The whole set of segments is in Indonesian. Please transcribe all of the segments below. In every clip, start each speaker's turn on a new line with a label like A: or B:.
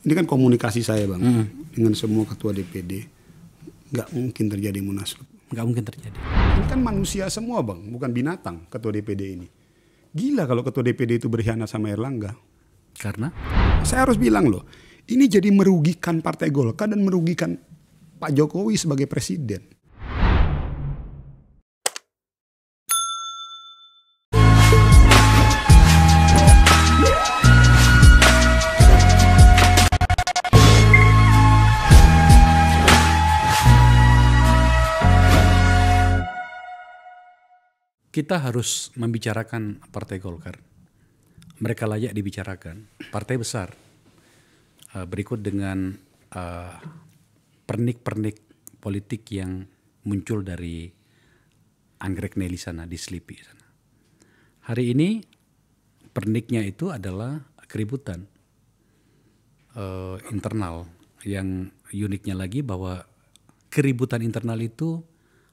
A: ini kan komunikasi saya Bang dengan semua ketua DPD, nggak mungkin terjadi munaslup.
B: Nggak mungkin terjadi.
A: Ini kan manusia semua Bang, bukan binatang ketua DPD ini. Gila kalau ketua DPD itu berkhianat sama Erlangga.
B: Karena?
A: Saya harus bilang loh, ini jadi merugikan Partai Golkar dan merugikan Pak Jokowi sebagai presiden.
B: Kita harus membicarakan Partai Golkar. Mereka layak dibicarakan. Partai besar. Berikut dengan pernik-pernik politik yang muncul dari Anggrek Neli sana, di Slipi sana. Hari ini perniknya itu adalah keributan internal. Yang uniknya lagi bahwa keributan internal itu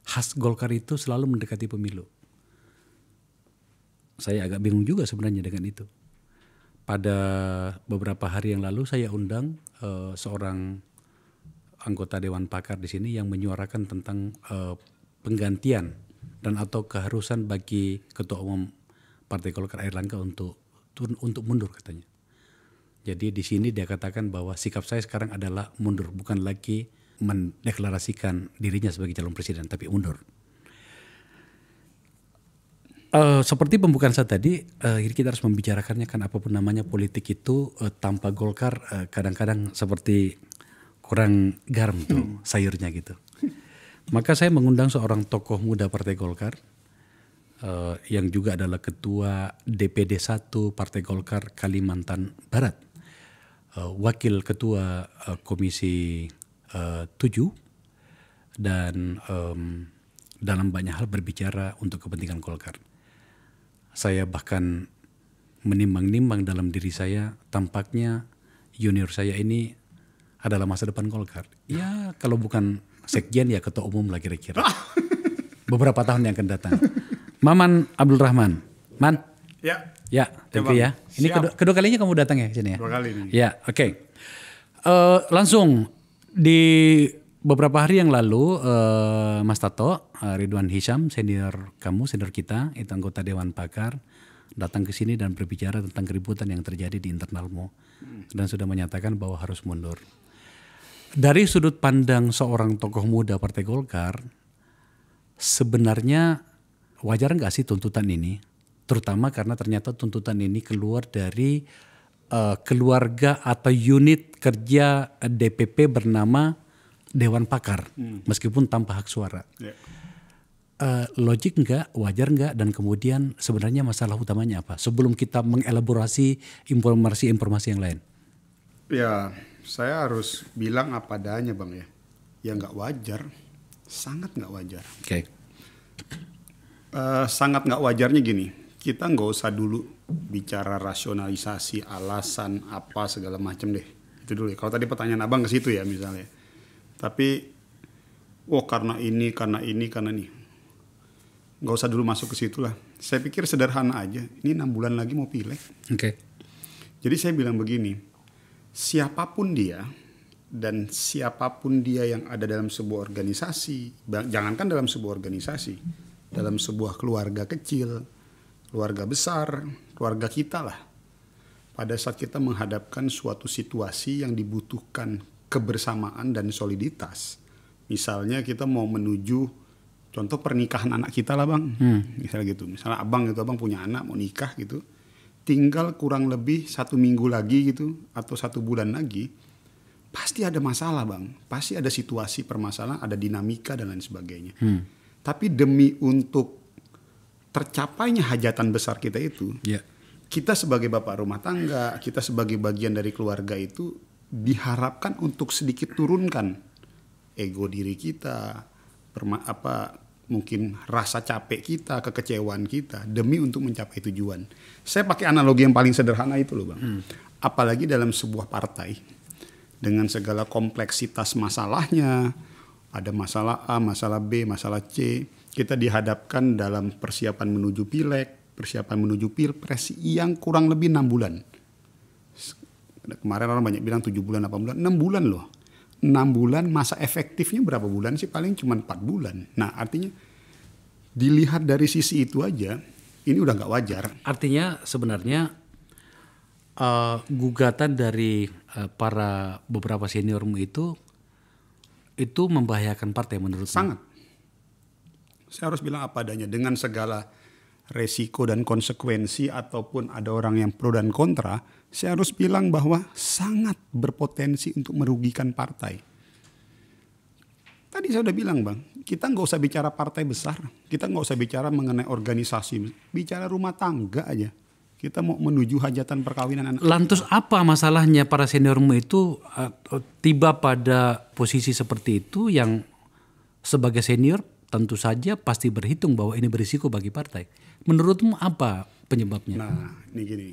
B: khas Golkar itu selalu mendekati pemilu. Saya agak bingung juga sebenarnya dengan itu. Pada beberapa hari yang lalu saya undang seorang anggota Dewan Pakar di sini yang menyuarakan tentang penggantian dan atau keharusan bagi Ketua Umum Partai Golkar Airlangga untuk mundur katanya. Jadi di sini dia katakan bahwa sikap saya sekarang adalah mundur, bukan lagi mendeklarasikan dirinya sebagai calon presiden, tapi mundur. Seperti pembukaan saya tadi, kita harus membicarakannya kan apapun namanya politik itu tanpa Golkar kadang-kadang seperti kurang garam tuh sayurnya gitu. Maka saya mengundang seorang tokoh muda Partai Golkar yang juga adalah ketua DPD 1 Partai Golkar Kalimantan Barat, wakil ketua Komisi 7 dan dalam banyak hal berbicara untuk kepentingan Golkar. Saya bahkan menimbang-nimbang dalam diri saya, tampaknya junior saya ini adalah masa depan Golkar. Ya kalau bukan sekjen ya ketua umum lah kira-kira. Beberapa tahun yang akan datang. Maman Abdul Rahman. Man?
A: Ya.
B: Ya, thank you ya. Ini kedua kalinya kamu datang ya ke sini ya?
A: 2 kali nih.
B: Ya, oke. Langsung di beberapa hari yang lalu Mas Tato, Ridwan Hisham, senior kita, itu anggota Dewan Pakar, datang ke sini dan berbicara tentang keributan yang terjadi di internalmu dan sudah menyatakan bahwa harus mundur. Dari sudut pandang seorang tokoh muda Partai Golkar, sebenarnya wajar nggak sih tuntutan ini? Terutama karena ternyata tuntutan ini keluar dari keluarga atau unit kerja DPP bernama Dewan Pakar, meskipun tanpa hak suara.
A: Yeah.
B: Logik nggak, wajar nggak, dan kemudian sebenarnya masalah utamanya apa? Sebelum kita mengelaborasi informasi-informasi yang lain.
A: Ya, saya harus bilang apa adanya Bang ya. Ya nggak wajar, sangat nggak wajar.
B: Oke.
A: Sangat nggak wajarnya gini, kita nggak usah dulu bicara rasionalisasi, alasan apa segala macam deh. Itu dulu ya. Kalau tadi pertanyaan abang ke situ ya misalnya. Tapi, karena ini. Nggak usah dulu masuk ke situ lah. Saya pikir sederhana aja. Ini 6 bulan lagi mau pileg.
B: Oke.
A: Jadi saya bilang begini, siapapun dia dan siapapun dia yang ada dalam sebuah organisasi, jangankan dalam sebuah organisasi, dalam sebuah keluarga kecil, keluarga besar, keluarga kita lah. Pada saat kita menghadapkan suatu situasi yang dibutuhkan kebersamaan dan soliditas. Misalnya kita mau menuju contoh pernikahan anak kita lah Bang. Misalnya gitu. Misalnya abang punya anak mau nikah gitu. Tinggal kurang lebih 1 minggu lagi gitu atau 1 bulan lagi. Pasti ada masalah Bang. Pasti ada situasi permasalahan, ada dinamika dan lain sebagainya. Tapi demi untuk tercapainya hajatan besar kita itu, kita sebagai bapak rumah tangga, kita sebagai bagian dari keluarga itu diharapkan untuk sedikit turunkan ego diri kita, mungkin rasa capek kita, kekecewaan kita demi untuk mencapai tujuan. Saya pakai analogi yang paling sederhana itu loh Bang. Apalagi dalam sebuah partai dengan segala kompleksitas masalahnya, ada masalah A, masalah B, masalah C, kita dihadapkan dalam persiapan menuju pileg, persiapan menuju pilpres yang kurang lebih 6 bulan. Kemarin orang banyak bilang 7 bulan, 8 bulan, 6 bulan loh. 6 bulan masa efektifnya berapa bulan sih? Paling cuma 4 bulan. Nah artinya dilihat dari sisi itu aja, ini udah nggak wajar.
B: Artinya sebenarnya gugatan dari para beberapa seniormu itu membahayakan partai menurutmu?
A: Sangat. Saya harus bilang apa adanya dengan segala resiko dan konsekuensi ataupun ada orang yang pro dan kontra, saya harus bilang bahwa sangat berpotensi untuk merugikan partai. Tadi saya udah bilang Bang, kita nggak usah bicara partai besar, kita nggak usah bicara mengenai organisasi, bicara rumah tangga aja. Kita mau menuju hajatan perkawinan anak.
B: Lantas apa masalahnya para seniormu itu tiba pada posisi seperti itu yang sebagai senior tentu saja pasti berhitung bahwa ini berisiko bagi partai. Menurutmu apa penyebabnya?
A: Nah ini gini,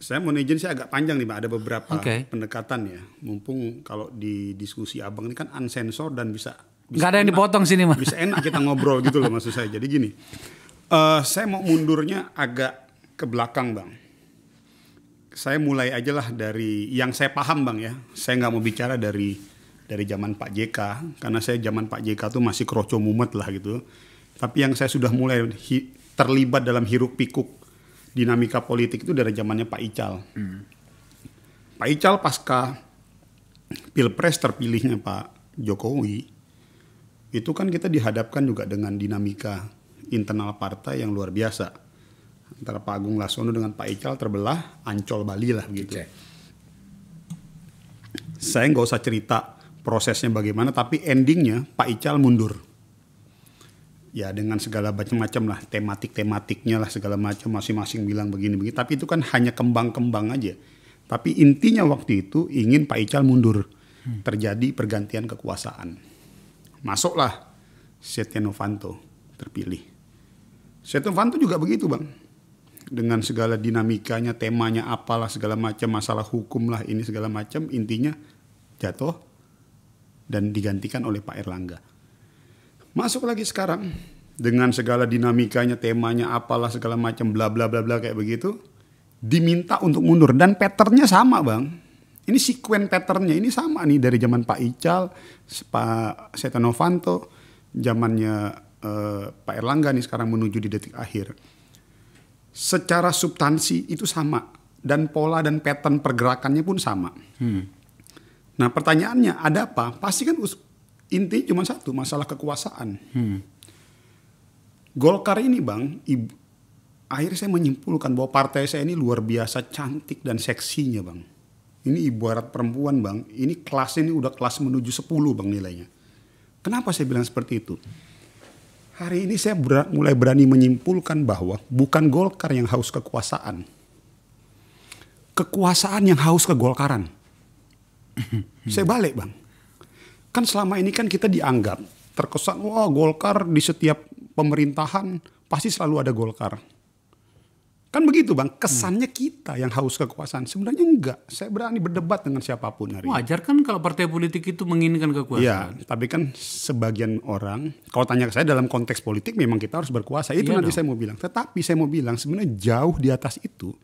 A: saya mau izin saya agak panjang nih Pak, ada beberapa pendekatan ya. Mumpung kalau di diskusi abang ini kan unsensor dan bisa
B: nggak ada yang dipotong sini mah.
A: Bisa enak kita ngobrol gitu loh maksud saya. Jadi gini, saya mau mundurnya agak ke belakang Bang. Saya mulai aja lah dari yang saya paham Bang ya. Saya nggak mau bicara dari zaman Pak JK, karena saya zaman Pak JK tuh masih kroco mumet lah gitu. Tapi yang saya sudah mulai terlibat dalam hiruk pikuk dinamika politik itu dari zamannya Pak Ical. Pak Ical pasca Pilpres terpilihnya Pak Jokowi, itu kan kita dihadapkan juga dengan dinamika internal partai yang luar biasa. Antara Pak Agung Laksono dengan Pak Ical terbelah, Ancol Bali lah gitu. Saya nggak usah cerita prosesnya bagaimana, tapi endingnya Pak Ical mundur. Ya dengan segala macam-macam lah, tematiknya lah segala macam, masing-masing bilang begini-begini. Tapi itu kan hanya kembang-kembang aja. Tapi intinya waktu itu ingin Pak Ical mundur. Terjadi pergantian kekuasaan. Masuklah Setia Novanto terpilih. Setia Novanto juga begitu Bang. Dengan segala dinamikanya, temanya apalah segala macam, masalah hukum lah ini segala macam, intinya jatuh dan digantikan oleh Pak Erlangga. Masuk lagi sekarang dengan segala dinamikanya, temanya apalah segala macam bla bla bla bla kayak begitu, diminta untuk mundur dan patternnya sama Bang. Ini sekuen patternnya ini sama nih dari zaman Pak Ical, Pak Setia Novanto, zamannya Pak Erlangga nih sekarang menuju di detik akhir. Secara substansi itu sama dan pola dan pattern pergerakannya pun sama. Nah pertanyaannya ada apa? Pasti kan intinya cuma satu, masalah kekuasaan. Golkar ini Bang, akhirnya saya menyimpulkan bahwa partai saya ini luar biasa cantik dan seksinya Bang. Ini ibarat perempuan Bang, ini kelasnya ini udah kelas menuju 10 Bang nilainya. Kenapa saya bilang seperti itu? Hari ini saya mulai berani menyimpulkan bahwa bukan Golkar yang haus kekuasaan. Kekuasaan yang haus kegolkaran. Saya balik Bang. Kan selama ini kan kita dianggap terkesan, wah Golkar di setiap pemerintahan pasti selalu ada Golkar. Kan begitu Bang, kesannya kita yang haus kekuasaan. Sebenarnya enggak, saya berani berdebat dengan siapapun hari ini.
B: Wajar kan kalau partai politik itu menginginkan kekuasaan.
A: Iya, tapi kan sebagian orang, kalau tanya ke saya dalam konteks politik memang kita harus berkuasa. Itu nanti saya mau bilang. Tetapi saya mau bilang sebenarnya jauh di atas itu,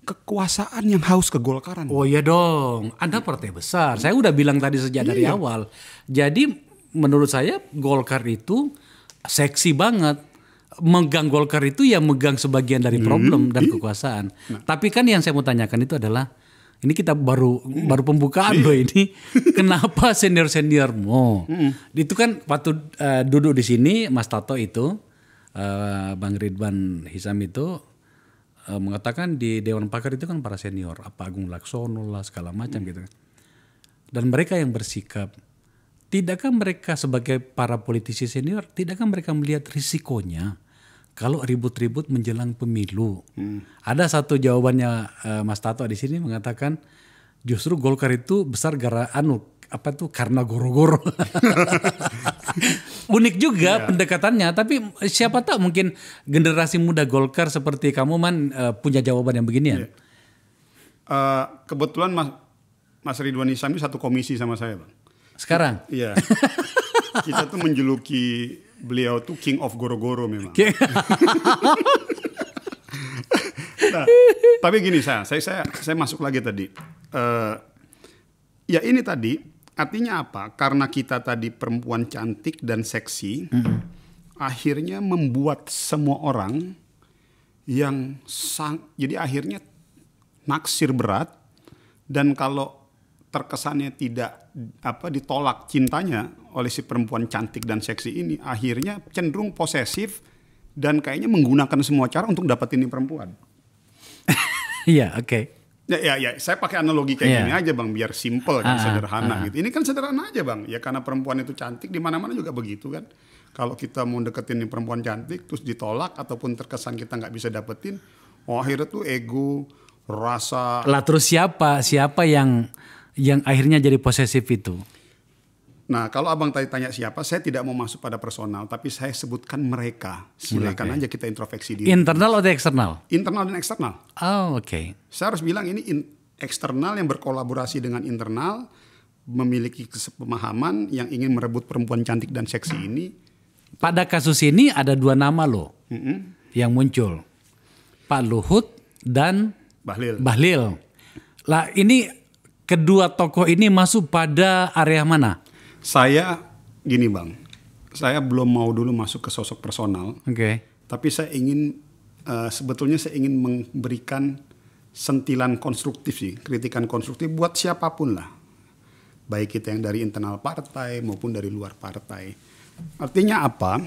A: kekuasaan yang haus kegolkaran.
B: Oh iya dong, Anda partai besar. Saya udah bilang tadi sejak dari awal. Jadi menurut saya Golkar itu seksi banget. Megang Golkar itu ya megang sebagian dari problem dan kekuasaan. Tapi kan yang saya mau tanyakan itu adalah, ini kita baru pembukaan loh ini. Kenapa senior-seniormu? Itu kan waktu duduk di sini Mas Tato itu, Bang Ridwan Hisam itu mengatakan di Dewan Pakar itu kan para senior, apa Agung Laksono lah segala macam gitu. Dan mereka yang bersikap, tidakkah mereka sebagai para politisi senior, tidakkah mereka melihat risikonya kalau ribut-ribut menjelang pemilu? Ada satu jawabannya Mas Tato di sini mengatakan justru Golkar itu besar karena goro-goro. Unik juga pendekatannya, tapi siapa tahu mungkin generasi muda Golkar seperti kamu punya jawaban yang beginian.
A: Kebetulan Mas Ridwan Hisam ini satu komisi sama saya Bang.
B: Sekarang?
A: Iya. Kita tuh menjuluki beliau tuh King of Goro-Goro memang. Nah, tapi gini saya masuk lagi tadi. Ya ini tadi artinya apa? Karena kita tadi perempuan cantik dan seksi, akhirnya membuat semua orang yang jadi akhirnya naksir berat, dan kalau terkesannya tidak ditolak cintanya oleh si perempuan cantik dan seksi ini, akhirnya cenderung posesif dan kayaknya menggunakan semua cara untuk dapetin ini perempuan.
B: Iya, oke.
A: Ya, saya pakai analogi kayak gini aja Bang, biar simple kan, sederhana gitu. Ini kan sederhana aja Bang, ya karena perempuan itu cantik, di mana-mana juga begitu kan. Kalau kita mau deketin nih perempuan cantik, terus ditolak ataupun terkesan kita nggak bisa dapetin, akhirnya tuh ego, rasa.
B: Lah terus siapa yang akhirnya jadi posesif itu?
A: Nah, kalau Abang tadi tanya siapa, saya tidak mau masuk pada personal, tapi saya sebutkan mereka. Silakan aja kita introspeksi diri.
B: Internal atau eksternal?
A: Internal dan eksternal.
B: Oh, oke.
A: Saya harus bilang ini eksternal yang berkolaborasi dengan internal, memiliki kesepemahaman yang ingin merebut perempuan cantik dan seksi ini.
B: Pada kasus ini ada 2 nama loh yang muncul. Pak Luhut dan Bahlil. Lah ini kedua tokoh ini masuk pada area mana?
A: Saya gini Bang, saya belum mau dulu masuk ke sosok personal.
B: Oke.
A: Tapi saya ingin sebetulnya saya ingin memberikan sentilan konstruktif sih, kritikan konstruktif buat siapapun lah, baik kita yang dari internal partai maupun dari luar partai. Artinya apa?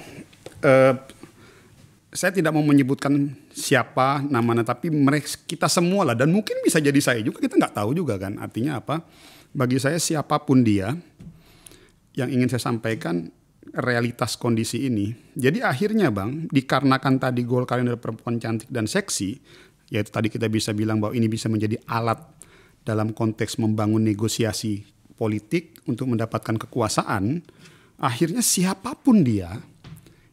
A: Saya tidak mau menyebutkan siapa namanya, tapi mereka kita semua lah, dan mungkin bisa jadi saya juga, kita nggak tahu juga kan. Artinya apa? Bagi saya siapapun dia, yang ingin saya sampaikan realitas kondisi ini. Jadi akhirnya Bang, dikarenakan tadi Golkar yang dari perempuan cantik dan seksi, yaitu tadi kita bisa bilang bahwa ini bisa menjadi alat dalam konteks membangun negosiasi politik untuk mendapatkan kekuasaan. Akhirnya siapapun dia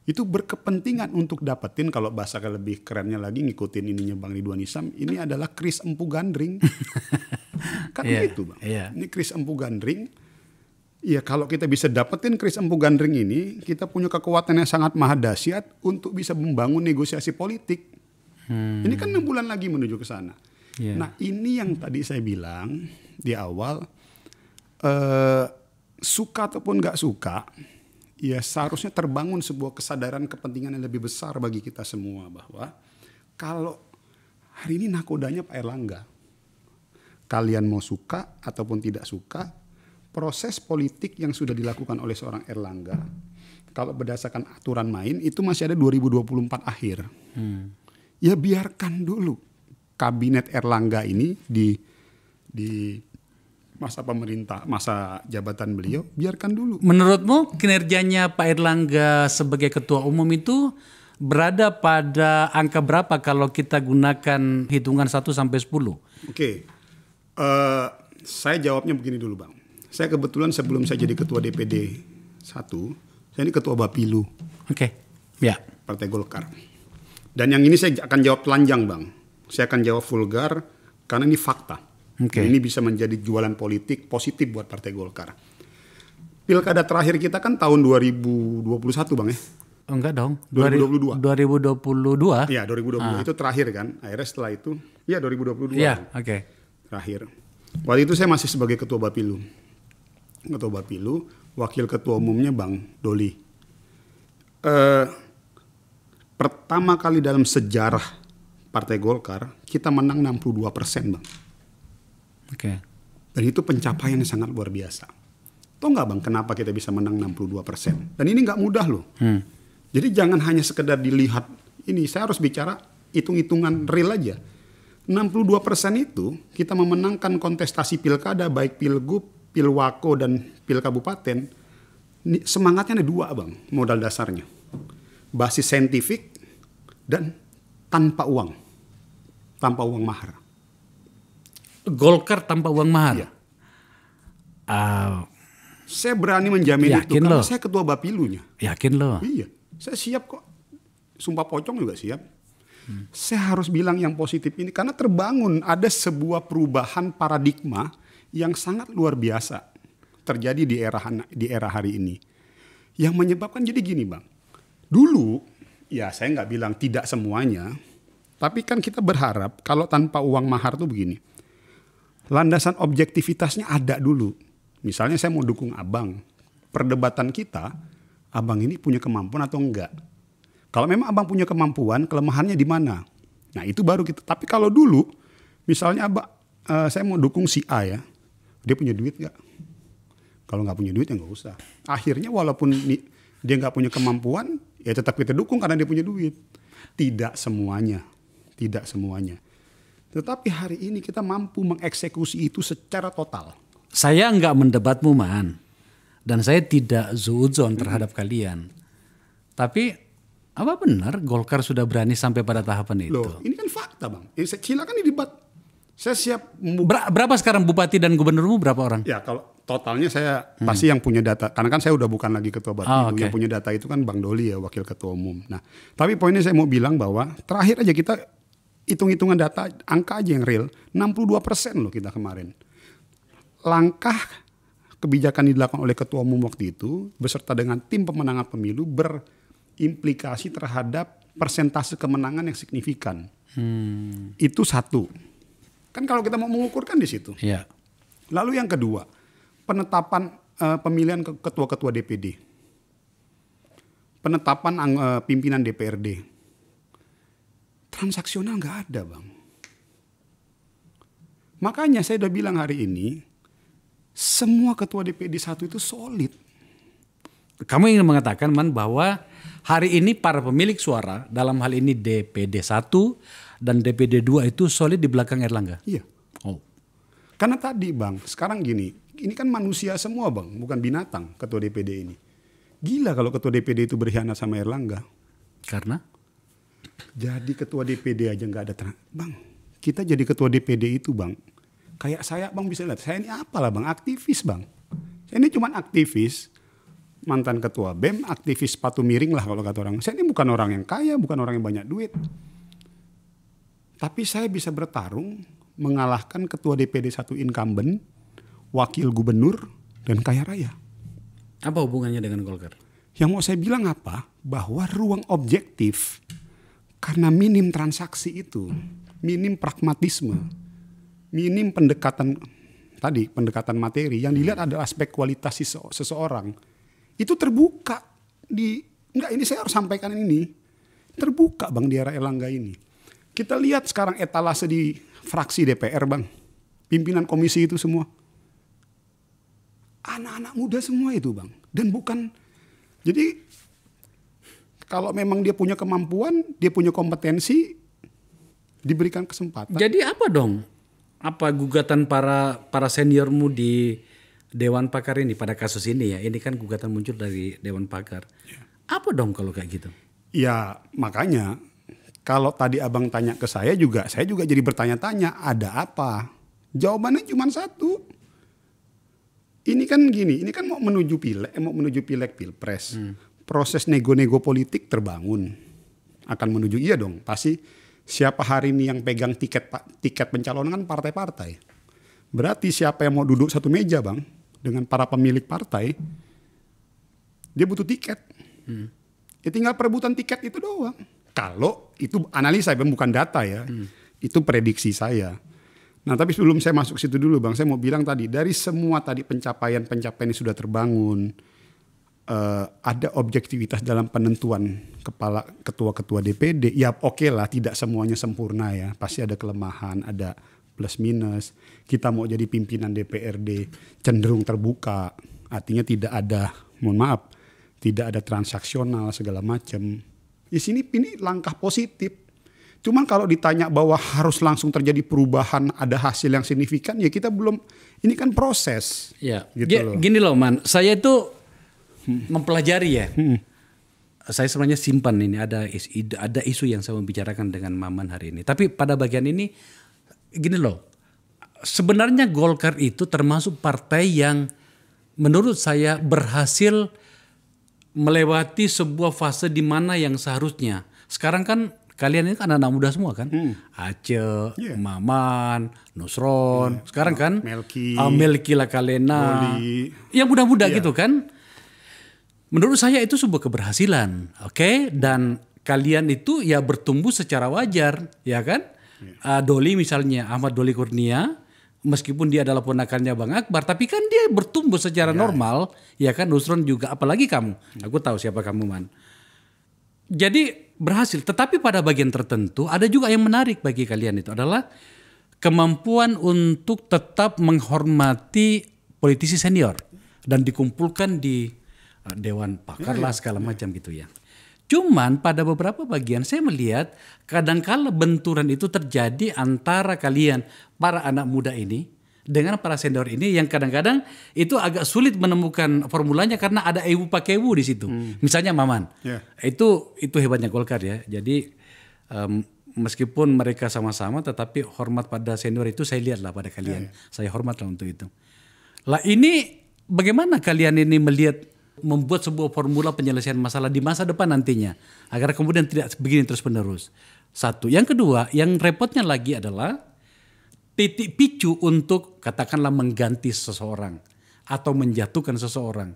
A: itu berkepentingan untuk dapetin, kalau bahasa lebih kerennya lagi ngikutin ininya Bang Ridwan Hisam, ini adalah kris empu gandring. Kan gitu Bang. Ini kris empu gandring. Ya kalau kita bisa dapetin kris empu gandring ini, kita punya kekuatan yang sangat maha dahsyat untuk bisa membangun negosiasi politik. Ini kan 6 bulan lagi menuju ke sana. Nah ini yang tadi saya bilang di awal, suka ataupun nggak suka, ya seharusnya terbangun sebuah kesadaran kepentingan yang lebih besar bagi kita semua, bahwa kalau hari ini nakodanya Pak Erlangga, kalian mau suka ataupun tidak suka, proses politik yang sudah dilakukan oleh seorang Erlangga, kalau berdasarkan aturan main itu masih ada 2024 akhir. Ya biarkan dulu kabinet Erlangga ini di masa jabatan beliau, biarkan dulu.
B: Menurutmu kinerjanya Pak Erlangga sebagai ketua umum itu berada pada angka berapa kalau kita gunakan hitungan 1 sampai 10?
A: Oke. Saya jawabnya begini dulu Bang. Saya kebetulan sebelum saya jadi ketua DPD 1, saya ini ketua Bapilu.
B: Oke. Ya.
A: Partai Golkar. Dan yang ini saya akan jawab telanjang Bang. Saya akan jawab vulgar karena ini fakta. Ini bisa menjadi jualan politik positif buat Partai Golkar. Pilkada terakhir kita kan tahun 2021 Bang ya?
B: Enggak dong.
A: 2022.
B: 2022?
A: Iya 2022 itu terakhir kan. Akhirnya setelah itu, ya 2022.
B: Iya, oke.
A: Terakhir. Waktu itu saya masih sebagai ketua Bapilu. Ketua Bapilu, wakil ketua umumnya Bang Doli. Pertama kali dalam sejarah Partai Golkar, kita menang 62% Bang.
B: Oke.
A: Dan itu pencapaian yang sangat luar biasa. Tahu nggak Bang kenapa kita bisa menang 62%? Dan ini nggak mudah loh. Jadi jangan hanya sekedar dilihat ini, saya harus bicara hitung-hitungan real aja. 62% itu kita memenangkan kontestasi pilkada, baik pilgub, pilwako, dan pil kabupaten. Semangatnya ada 2 Bang, modal dasarnya. Basis saintifik dan tanpa uang. Tanpa uang mahar.
B: Golkar tanpa uang mahar?
A: Iya. Saya berani menjamin itu karena saya ketua Bapilunya.
B: Yakin lo?
A: Iya, saya siap kok. Sumpah pocong juga siap. Saya harus bilang yang positif ini karena terbangun ada sebuah perubahan paradigma yang sangat luar biasa terjadi di era hari ini. Yang menyebabkan jadi gini Bang. Dulu, ya saya nggak bilang tidak semuanya, tapi kan kita berharap kalau tanpa uang mahar tuh begini. Landasan objektivitasnya ada dulu. Misalnya saya mau dukung abang. Perdebatan kita, abang ini punya kemampuan atau enggak. Kalau memang abang punya kemampuan, kelemahannya di mana? Nah itu baru kita. Tapi kalau dulu, misalnya abang, saya mau dukung si A ya. Dia punya duit enggak? Kalau nggak punya duit ya nggak usah. Akhirnya walaupun dia nggak punya kemampuan, ya tetap kita dukung karena dia punya duit. Tidak semuanya. Tidak semuanya. Tetapi hari ini kita mampu mengeksekusi itu secara total.
B: Saya nggak mendebatmu, Man. Dan saya tidak suudzon terhadap kalian. Tapi apa benar Golkar sudah berani sampai pada tahapan itu?
A: Loh, ini kan fakta, Bang. Silakan didebat. Saya siap.
B: Berapa sekarang bupati dan gubernurmu berapa orang?
A: Ya kalau totalnya saya pasti yang punya data. Karena kan saya udah bukan lagi ketua Bapilu. Yang punya data itu kan Bang Doli ya, wakil ketua umum. Nah, tapi poinnya saya mau bilang bahwa terakhir aja kita hitung-hitungan data, angka aja yang real. 62% loh kita kemarin. Langkah kebijakan dilakukan oleh ketua umum waktu itu beserta dengan tim pemenangan pemilu berimplikasi terhadap persentase kemenangan yang signifikan. Itu satu. Kan kalau kita mau mengukurkan di situ.
B: Iya.
A: Lalu yang kedua, penetapan pemilihan ketua-ketua DPD. Penetapan pimpinan DPRD. Transaksional nggak ada, Bang. Makanya saya udah bilang hari ini, semua ketua DPD 1 itu solid.
B: Kamu ingin mengatakan, Man, bahwa hari ini para pemilik suara, dalam hal ini DPD 1 dan DPD 2 itu solid di belakang Erlangga?
A: Iya.
B: Oh.
A: Karena tadi, Bang, sekarang gini, ini kan manusia semua, Bang, bukan binatang ketua DPD ini. Gila kalau ketua DPD itu berkhianat sama Erlangga.
B: Karena?
A: Jadi ketua DPD aja nggak ada Bang, kita jadi ketua DPD itu, Bang, kayak saya, Bang, bisa lihat, saya ini apalah, Bang, aktivis, Bang. Saya ini cuma aktivis, mantan ketua BEM, aktivis sepatu miring lah kalau kata orang. Saya ini bukan orang yang kaya, bukan orang yang banyak duit. Tapi saya bisa bertarung mengalahkan ketua DPD 1 incumbent, wakil gubernur, dan kaya raya.
B: Apa hubungannya dengan Golkar?
A: Yang mau saya bilang apa? Bahwa ruang objektif, karena minim transaksi itu, minim pragmatisme, minim pendekatan tadi, pendekatan materi, yang dilihat adalah aspek kualitas seseorang. Itu terbuka enggak, ini saya harus sampaikan ini. Terbuka, Bang, di era Erlangga ini. Kita lihat sekarang etalase di fraksi DPR, Bang. Pimpinan komisi itu semua. Anak-anak muda semua itu, Bang. Dan bukan, jadi kalau memang dia punya kemampuan, dia punya kompetensi, diberikan kesempatan.
B: Jadi apa dong? Apa gugatan para seniormu di Dewan Pakar ini pada kasus ini ya? Ini kan gugatan muncul dari Dewan Pakar. Ya. Apa dong kalau kayak gitu?
A: Ya makanya kalau tadi abang tanya ke saya juga jadi bertanya-tanya, ada apa? Jawabannya cuma satu. Ini kan gini, ini kan mau menuju pileg pilpres. Proses nego-nego politik terbangun. Akan menuju, iya dong, pasti siapa hari ini yang pegang tiket pencalonan kan partai-partai. Berarti siapa yang mau duduk satu meja, Bang, dengan para pemilik partai, dia butuh tiket. Ya tinggal perebutan tiket itu doang. Kalau itu analisa, bukan data ya. Itu prediksi saya. Nah tapi sebelum saya masuk situ dulu, Bang, saya mau bilang tadi, dari semua tadi pencapaian yang sudah terbangun, ada objektivitas dalam penentuan ketua-ketua DPD. Ya oke lah, tidak semuanya sempurna ya. Pasti ada kelemahan, ada plus minus. Kita mau jadi pimpinan DPRD cenderung terbuka. Artinya tidak ada, mohon maaf, tidak ada transaksional segala macam. Di sini ini langkah positif. Cuman kalau ditanya bahwa harus langsung terjadi perubahan, ada hasil yang signifikan, ya kita belum. Ini kan proses.
B: Ya.
A: Gitu loh.
B: Gini loh, Man. Saya itu mempelajari ya. Saya sebenarnya simpan ini ada isu yang saya membicarakan dengan Maman hari ini. Tapi pada bagian ini gini loh. Sebenarnya Golkar itu termasuk partai yang menurut saya berhasil melewati sebuah fase di mana yang seharusnya. Sekarang kan kalian ini kan anak muda semua kan. Aceh, Maman, Nusron, sekarang kan Melki Lakalena. Yang muda-muda gitu kan. Menurut saya itu sebuah keberhasilan, oke? Dan kalian itu ya bertumbuh secara wajar, ya kan? Doli misalnya, Ahmad Doli Kurnia meskipun dia adalah ponakannya Bang Akbar, tapi kan dia bertumbuh secara normal, ya kan. Nusron juga, apalagi kamu, aku tahu siapa kamu Man. Jadi berhasil, tetapi pada bagian tertentu ada juga yang menarik bagi kalian itu adalah kemampuan untuk tetap menghormati politisi senior dan dikumpulkan di dewan pakar lah segala macam gitu ya. Cuman pada beberapa bagian saya melihat kadangkala benturan itu terjadi antara kalian para anak muda ini dengan para senior ini yang kadang-kadang itu agak sulit menemukan formulanya karena ada ewu pakewu di situ. Misalnya Maman, itu hebatnya Golkar ya. Jadi meskipun mereka sama-sama, tetapi hormat pada senior itu saya lihatlah pada kalian. Saya hormatlah untuk itu. Lah ini bagaimana kalian ini melihat membuat sebuah formula penyelesaian masalah di masa depan nantinya agar kemudian tidak begini terus-menerus. Satu, yang kedua, yang repotnya lagi adalah titik picu untuk katakanlah mengganti seseorang atau menjatuhkan seseorang.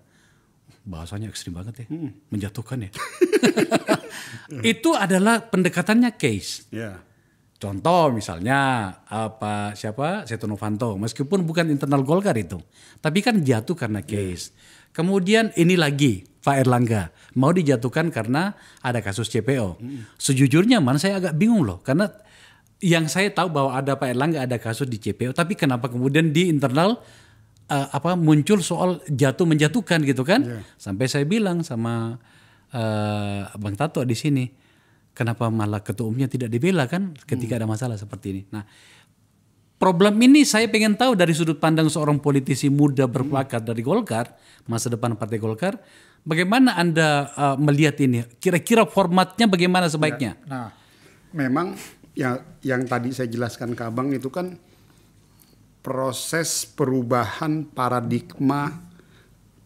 B: Bahasanya ekstrim banget ya, menjatuhkan ya. Itu adalah pendekatannya case. Contoh misalnya Setia Novanto, meskipun bukan internal Golkar itu, tapi kan jatuh karena case. Kemudian ini lagi Pak Erlangga mau dijatuhkan karena ada kasus CPO. Sejujurnya saya agak bingung loh, karena yang saya tahu bahwa ada Pak Erlangga ada kasus di CPO, tapi kenapa kemudian di internal muncul soal jatuh menjatuhkan gitu kan? Sampai saya bilang sama Bang Tato di sini, kenapa malah ketua umumnya tidak dibela kan ketika ada masalah seperti ini. Nah, problem ini saya pengen tahu dari sudut pandang seorang politisi muda berbakat dari Golkar, masa depan Partai Golkar, bagaimana Anda melihat ini? Kira-kira formatnya bagaimana sebaiknya?
A: Nah, memang yang tadi saya jelaskan ke Abang itu kan proses perubahan paradigma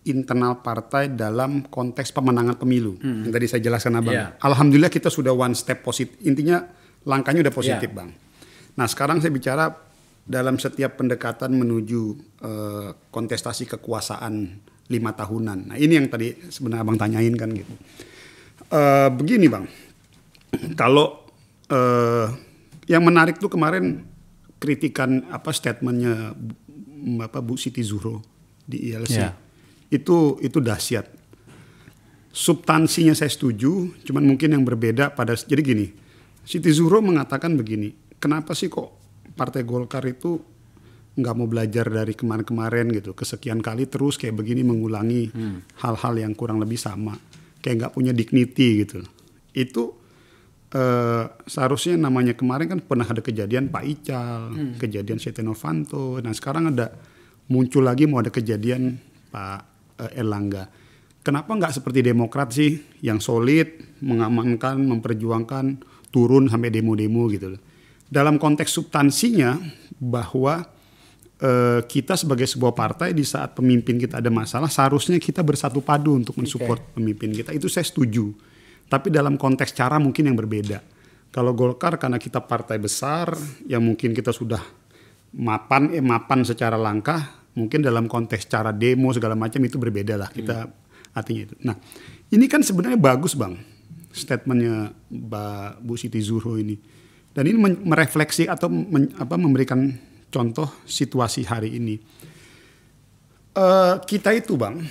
A: internal partai dalam konteks pemenangan pemilu. Yang tadi saya jelaskan Abang. Alhamdulillah kita sudah one step positif. Intinya langkahnya udah positif Bang. Nah sekarang saya bicara dalam setiap pendekatan menuju kontestasi kekuasaan 5 tahunan. Nah ini yang tadi sebenarnya Abang tanyain kan gitu. Begini Bang, kalau yang menarik tuh kemarin kritikan statementnya Bu Siti Zuhro di ILC. Itu dahsyat. Substansinya saya setuju, cuman mungkin yang berbeda jadi gini. Siti Zuhro mengatakan begini, kenapa sih kok Partai Golkar itu nggak mau belajar dari kemarin-kemarin gitu, kesekian kali terus kayak begini mengulangi hal-hal yang kurang lebih sama, kayak nggak punya dignity gitu. Itu seharusnya namanya kemarin kan pernah ada kejadian Pak Ical, kejadian Setia Novanto, nah sekarang muncul lagi mau ada kejadian Pak Erlangga. Kenapa nggak seperti Demokrat sih yang solid, mengamankan, memperjuangkan, turun sampai demo-demo gitu loh. Dalam konteks substansinya bahwa kita sebagai sebuah partai di saat pemimpin kita ada masalah seharusnya kita bersatu padu untuk mensupport pemimpin kita, itu saya setuju. Tapi dalam konteks cara mungkin yang berbeda. Kalau Golkar karena kita partai besar yang mungkin kita sudah mapan secara langkah, mungkin dalam konteks cara demo segala macam itu berbeda lah kita artinya itu. Nah ini kan sebenarnya bagus Bang statementnya Bu Siti Zuhro ini. Dan ini merefleksi atau memberikan contoh situasi hari ini. Kita itu Bang,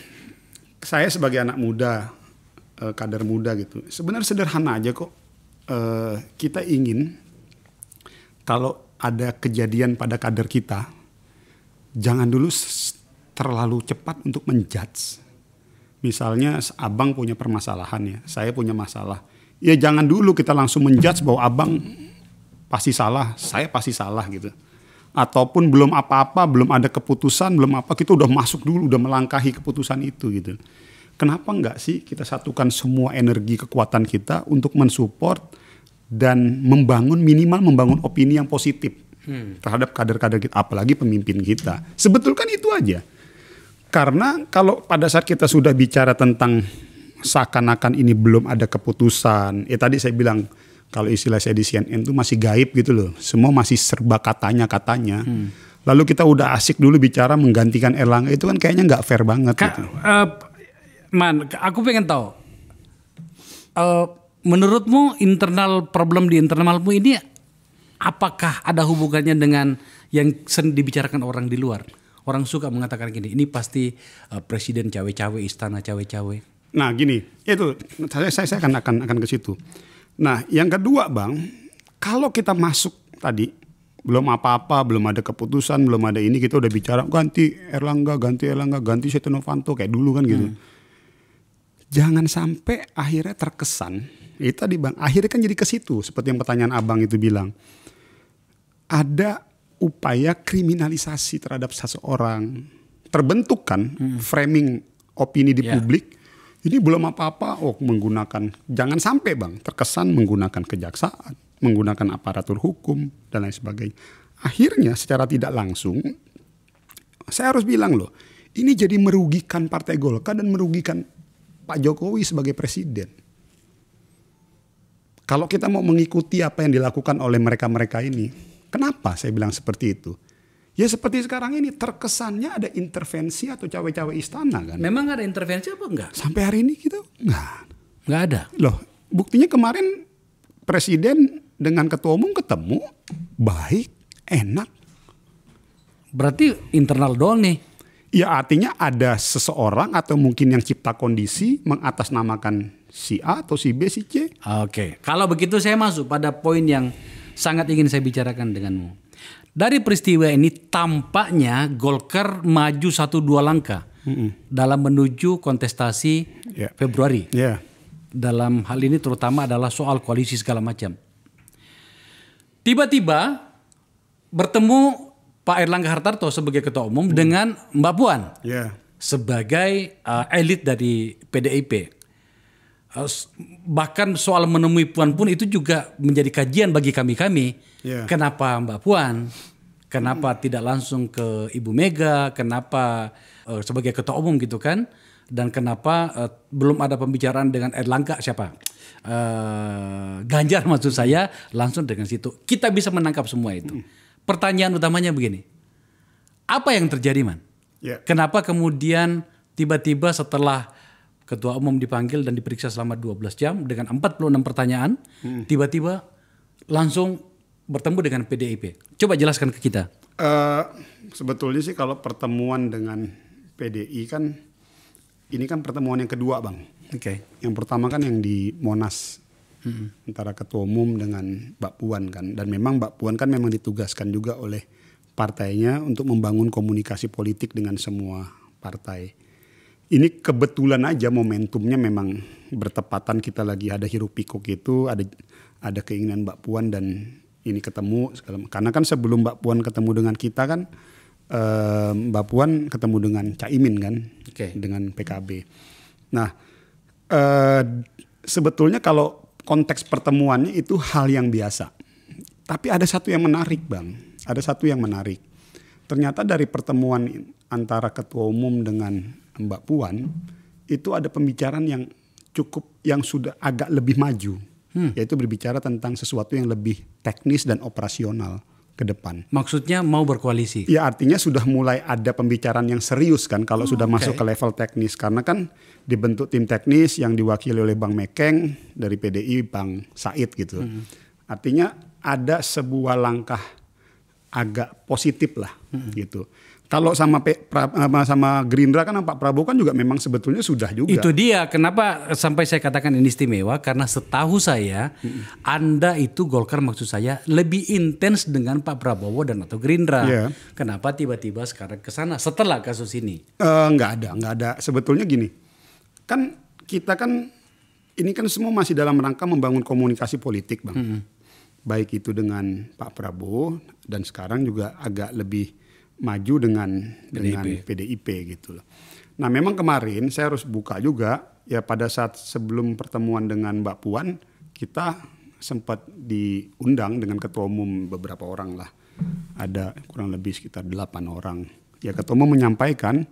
A: saya sebagai anak muda, kader muda gitu, sebenarnya sederhana aja kok. Kita ingin kalau ada kejadian pada kader kita, jangan dulu terlalu cepat untuk menjudge. Misalnya Abang punya permasalahan ya, saya punya masalah. Ya jangan dulu kita langsung menjudge bahwa Abang pasti salah, saya pasti salah gitu. Ataupun belum apa-apa, belum ada keputusan, belum apa, kita udah masuk dulu, udah melangkahi keputusan itu gitu. Kenapa enggak sih kita satukan semua energi kekuatan kita untuk mensupport dan minimal membangun opini yang positif terhadap kader-kader kita, apalagi pemimpin kita. Sebetulnya kan itu aja. Karena kalau pada saat kita sudah bicara tentang seakan-akan ini belum ada keputusan, tadi saya bilang kalau istilah saya di CNN itu masih gaib gitu loh, semua masih serba katanya. Lalu kita udah asik dulu bicara menggantikan Erlangga, itu kan kayaknya nggak fair banget gitu.
B: Aku pengen tahu, menurutmu problem di internalmu ini apakah ada hubungannya dengan yang sering dibicarakan orang di luar? Orang suka mengatakan gini, ini pasti presiden cawe-cawe, istana cawe-cawe.
A: Nah gini, itu saya akan ke situ. Nah yang kedua Bang, kalau kita masuk tadi belum apa-apa, belum ada keputusan, belum ada ini, kita udah bicara ganti Erlangga, ganti Setia Novanto kayak dulu kan gitu. Jangan sampai akhirnya terkesan, itu tadi Bang, akhirnya kan jadi ke situ seperti yang pertanyaan Abang itu bilang. Ada upaya kriminalisasi terhadap seseorang, terbentuk kan framing opini di publik. Ini belum apa-apa, menggunakan, jangan sampai Bang, terkesan menggunakan kejaksaan, menggunakan aparatur hukum, dan lain sebagainya. Akhirnya secara tidak langsung, saya harus bilang loh, ini jadi merugikan Partai Golkar dan merugikan Pak Jokowi sebagai presiden. Kalau kita mau mengikuti apa yang dilakukan oleh mereka-mereka ini, kenapa saya bilang seperti itu? Ya seperti sekarang ini terkesannya ada intervensi atau cawe-cawe istana kan.
B: Memang ada intervensi apa enggak?
A: Sampai hari ini kita enggak
B: ada.
A: Loh, buktinya kemarin presiden dengan ketua umum ketemu, baik, enak.
B: Berarti internal doang nih.
A: Ya artinya ada seseorang atau mungkin yang cipta kondisi mengatasnamakan si A atau si B, si C.
B: Oke, kalau begitu saya masuk pada poin yang sangat ingin saya bicarakan denganmu. Dari peristiwa ini tampaknya Golkar maju 1-2 langkah dalam menuju kontestasi Februari. Dalam hal ini terutama adalah soal koalisi segala macam. Tiba-tiba bertemu Pak Erlangga Hartarto sebagai ketua umum dengan Mbak Puan sebagai elit dari PDIP. Bahkan soal menemui Puan pun itu juga menjadi kajian bagi kami. Kenapa Mbak Puan? Kenapa tidak langsung ke Ibu Mega? Kenapa sebagai ketua umum gitu kan? Dan kenapa belum ada pembicaraan dengan Erlangga siapa? Ganjar maksud saya langsung dengan situ. Kita bisa menangkap semua itu. Pertanyaan utamanya begini. Apa yang terjadi Man? Kenapa kemudian tiba-tiba setelah ketua umum dipanggil dan diperiksa selama 12 jam dengan 46 pertanyaan, tiba-tiba langsung bertemu dengan PDIP. Coba jelaskan ke kita.
A: Sebetulnya sih kalau pertemuan dengan PDI kan, ini kan pertemuan yang kedua Bang. Yang pertama kan yang di Monas antara ketua umum dengan Mbak Puan kan. Dan memang Mbak Puan kan memang ditugaskan juga oleh partainya untuk membangun komunikasi politik dengan semua partai. Ini kebetulan aja momentumnya memang bertepatan, kita lagi ada hiruk pikuk itu, ada keinginan Mbak Puan dan ini ketemu. Karena kan sebelum Mbak Puan ketemu dengan kita kan Mbak Puan ketemu dengan Caimin kan, dengan PKB. Nah sebetulnya kalau konteks pertemuannya itu hal yang biasa. Tapi ada satu yang menarik Bang, ada satu yang menarik. Ternyata dari pertemuan antara ketua umum dengan Mbak Puan itu ada pembicaraan yang sudah agak lebih maju, yaitu berbicara tentang sesuatu yang lebih teknis dan operasional ke depan.
B: Maksudnya mau berkoalisi?
A: Ya artinya sudah mulai ada pembicaraan yang serius kan kalau sudah masuk ke level teknis. Karena kan dibentuk tim teknis yang diwakili oleh Bang Mekeng, dari PDI Bang Said gitu. Artinya ada sebuah langkah agak positif lah gitu. Kalau sama Gerindra kan Pak Prabowo kan juga memang sebetulnya sudah juga.
B: Itu dia kenapa sampai saya katakan ini istimewa, karena setahu saya Anda itu Golkar maksud saya lebih intens dengan Pak Prabowo dan atau Gerindra. Kenapa tiba-tiba sekarang ke sana setelah kasus ini?
A: Nggak ada. Sebetulnya gini, kan kita kan ini kan semua masih dalam rangka membangun komunikasi politik Bang. Baik itu dengan Pak Prabowo dan sekarang juga agak lebih maju dengan PDIP gitu loh. Nah memang kemarin saya harus buka juga ya, pada saat sebelum pertemuan dengan Mbak Puan kita sempat diundang dengan ketua umum beberapa orang lah. Ada kurang lebih sekitar 8 orang. Ya ketua umum menyampaikan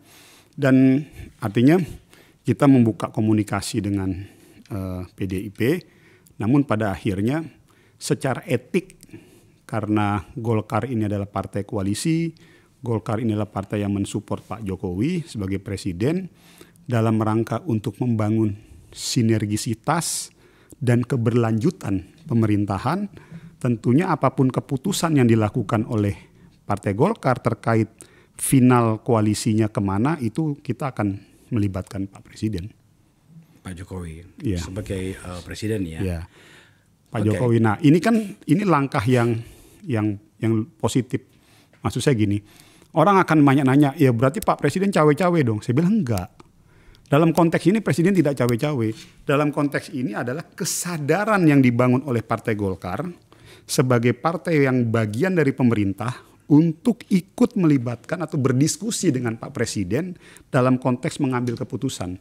A: dan artinya kita membuka komunikasi dengan PDIP. Namun pada akhirnya secara etik, karena Golkar ini adalah partai koalisi, Golkar ini adalah partai yang mensupport Pak Jokowi sebagai presiden dalam rangka untuk membangun sinergisitas dan keberlanjutan pemerintahan, tentunya apapun keputusan yang dilakukan oleh Partai Golkar terkait final koalisinya kemana, itu kita akan melibatkan Pak Presiden.
B: Pak Jokowi
A: Iya.
B: sebagai presiden ya.
A: Ya, Pak
B: Oke.
A: Jokowi. Nah, ini langkah yang positif. Maksud saya gini, orang akan banyak nanya, ya berarti Pak Presiden cawe-cawe dong. Saya bilang enggak. Dalam konteks ini Presiden tidak cawe-cawe. Dalam konteks ini adalah kesadaran yang dibangun oleh Partai Golkar sebagai partai yang bagian dari pemerintah untuk ikut melibatkan atau berdiskusi dengan Pak Presiden dalam konteks mengambil keputusan.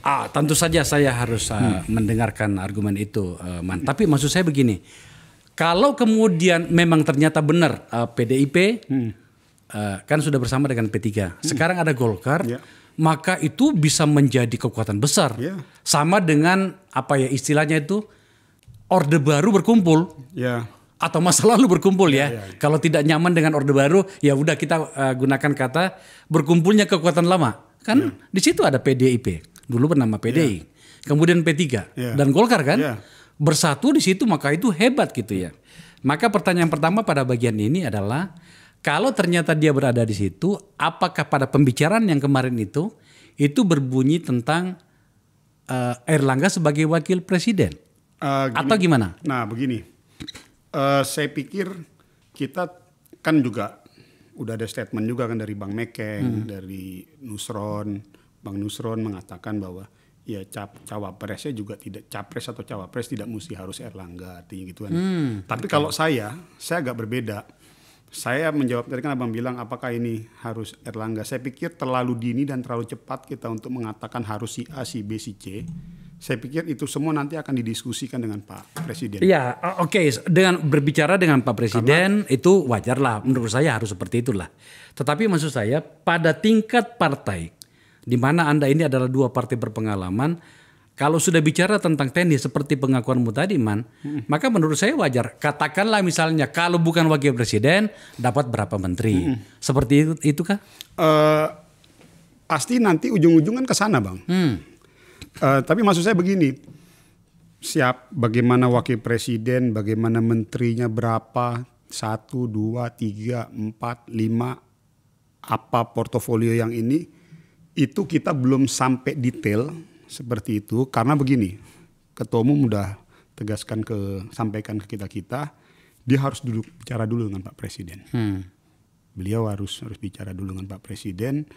B: Tentu saja saya harus mendengarkan argumen itu, Man. Tapi maksud saya begini, kalau kemudian memang ternyata benar PDIP kan sudah bersama dengan P3, sekarang ada Golkar,
A: Ya.
B: maka itu bisa menjadi kekuatan besar.
A: Ya.
B: Sama dengan apa ya istilahnya itu, orde baru berkumpul.
A: Ya.
B: Atau masa lalu berkumpul ya. Kalau tidak nyaman dengan orde baru, ya udah kita gunakan kata berkumpulnya kekuatan lama. Kan di situ ada PDIP, dulu bernama PDI, kemudian P3 dan Golkar kan bersatu di situ, maka itu hebat gitu ya. Maka pertanyaan pertama pada bagian ini adalah kalau ternyata dia berada di situ, apakah pada pembicaraan yang kemarin itu berbunyi tentang Erlangga sebagai wakil presiden atau gimana?
A: Nah begini. Saya pikir kita kan juga udah ada statement juga kan dari Bang Mekeng, dari Nusron, Bang Nusron mengatakan bahwa ya cawapresnya juga tidak, capres atau cawapres tidak mesti harus Erlangga, artinya gitu kan. Tapi kalau saya agak berbeda. Saya menjawab tadi kan Abang bilang apakah ini harus Erlangga. Saya pikir terlalu dini dan terlalu cepat kita untuk mengatakan harus si A, si B, si C. Saya pikir itu semua nanti akan didiskusikan dengan Pak Presiden.
B: Iya, oke. Dengan berbicara dengan Pak Presiden itu wajar lah. Menurut saya harus seperti itulah. Tetapi maksud saya pada tingkat partai, di mana Anda ini adalah dua partai berpengalaman, kalau sudah bicara tentang teknis seperti pengakuanmu tadi, Man, maka menurut saya wajar. Katakanlah misalnya kalau bukan wakil presiden dapat berapa menteri, seperti itu kah?
A: Pasti nanti ujung-ujungan ke sana, Bang. Tapi maksud saya begini, bagaimana wakil presiden, bagaimana menterinya berapa, 1, 2, 3, 4, 5, apa portofolio yang ini, itu kita belum sampai detail seperti itu. Karena begini, Ketua Umum udah sampaikan ke kita, dia harus bicara dulu dengan Pak Presiden. Beliau harus bicara dulu dengan Pak Presiden.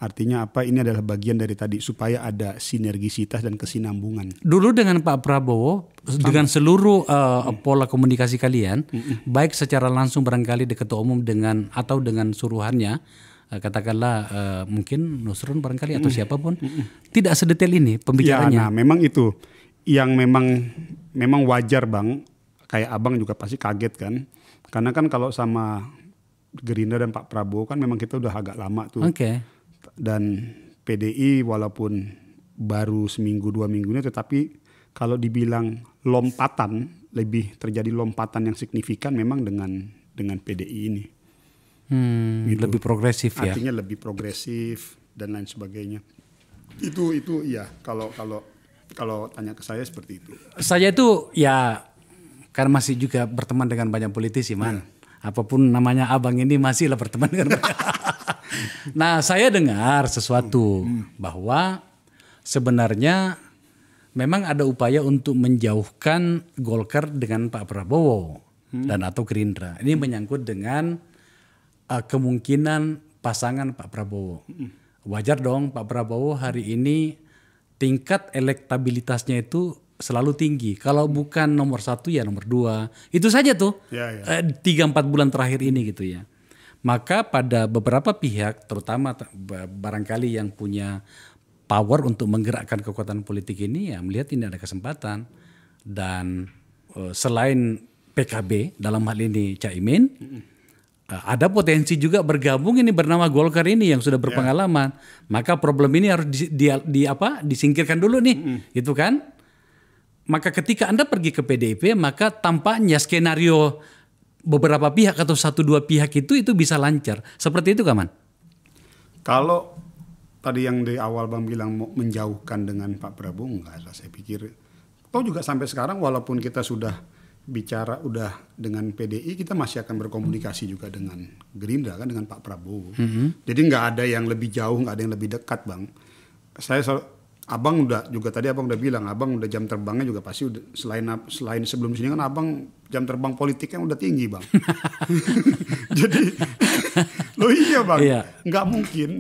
A: Artinya apa? Ini adalah bagian dari tadi supaya ada sinergisitas dan kesinambungan.
B: Dulu dengan Pak Prabowo, dengan seluruh pola komunikasi kalian, baik secara langsung barangkali di Ketua Umum atau dengan suruhannya, katakanlah mungkin Nusron barangkali atau siapapun, tidak sedetail ini pembicaraannya.
A: Ya, nah memang itu yang memang wajar, Bang. Kayak Abang juga pasti kaget kan, karena kan kalau sama Gerindra dan Pak Prabowo kan memang kita udah agak lama tuh.
B: Oke.
A: Dan PDI walaupun baru seminggu 2 minggu ini, tetapi kalau dibilang lompatan, lebih terjadi lompatan yang signifikan memang dengan PDI ini. Gitu.
B: Lebih progresif ya.
A: Artinya lebih progresif dan lain sebagainya. Itu ya kalau tanya ke saya seperti itu.
B: Saya itu ya kan masih juga berteman dengan banyak politisi, Man. Apapun namanya abang ini masih lah berteman dengan Nah, saya dengar sesuatu bahwa sebenarnya memang ada upaya untuk menjauhkan Golkar dengan Pak Prabowo dan atau Gerindra. Ini menyangkut dengan kemungkinan pasangan Pak Prabowo. Wajar dong Pak Prabowo hari ini tingkat elektabilitasnya itu selalu tinggi. Kalau bukan nomor 1 ya nomor 2. Itu saja tuh 3-4 bulan terakhir ini gitu ya. Maka pada beberapa pihak, terutama barangkali yang punya power untuk menggerakkan kekuatan politik ini, ya melihat ini ada kesempatan. Dan selain PKB dalam hal ini Caimin, ada potensi juga bergabung ini bernama Golkar ini yang sudah berpengalaman. Maka problem ini harus disingkirkan dulu nih, gitu kan? Maka ketika Anda pergi ke PDIP, maka tampaknya skenario beberapa pihak atau 1-2 pihak itu bisa lancar. Seperti itu, Kaman?
A: Kalau tadi yang di awal Bang bilang mau menjauhkan dengan Pak Prabowo, enggak lah. Saya pikir, toh juga sampai sekarang walaupun kita sudah bicara udah dengan PDI, kita masih akan berkomunikasi juga dengan Gerindra kan, dengan Pak Prabowo. Jadi nggak ada yang lebih jauh, nggak ada yang lebih dekat, Bang. Abang udah juga tadi abang udah bilang, abang udah jam terbangnya juga pasti udah, selain sebelum sini kan abang jam terbang politiknya udah tinggi, Bang. Jadi lo iya, Bang.
B: Iya.
A: Nggak mungkin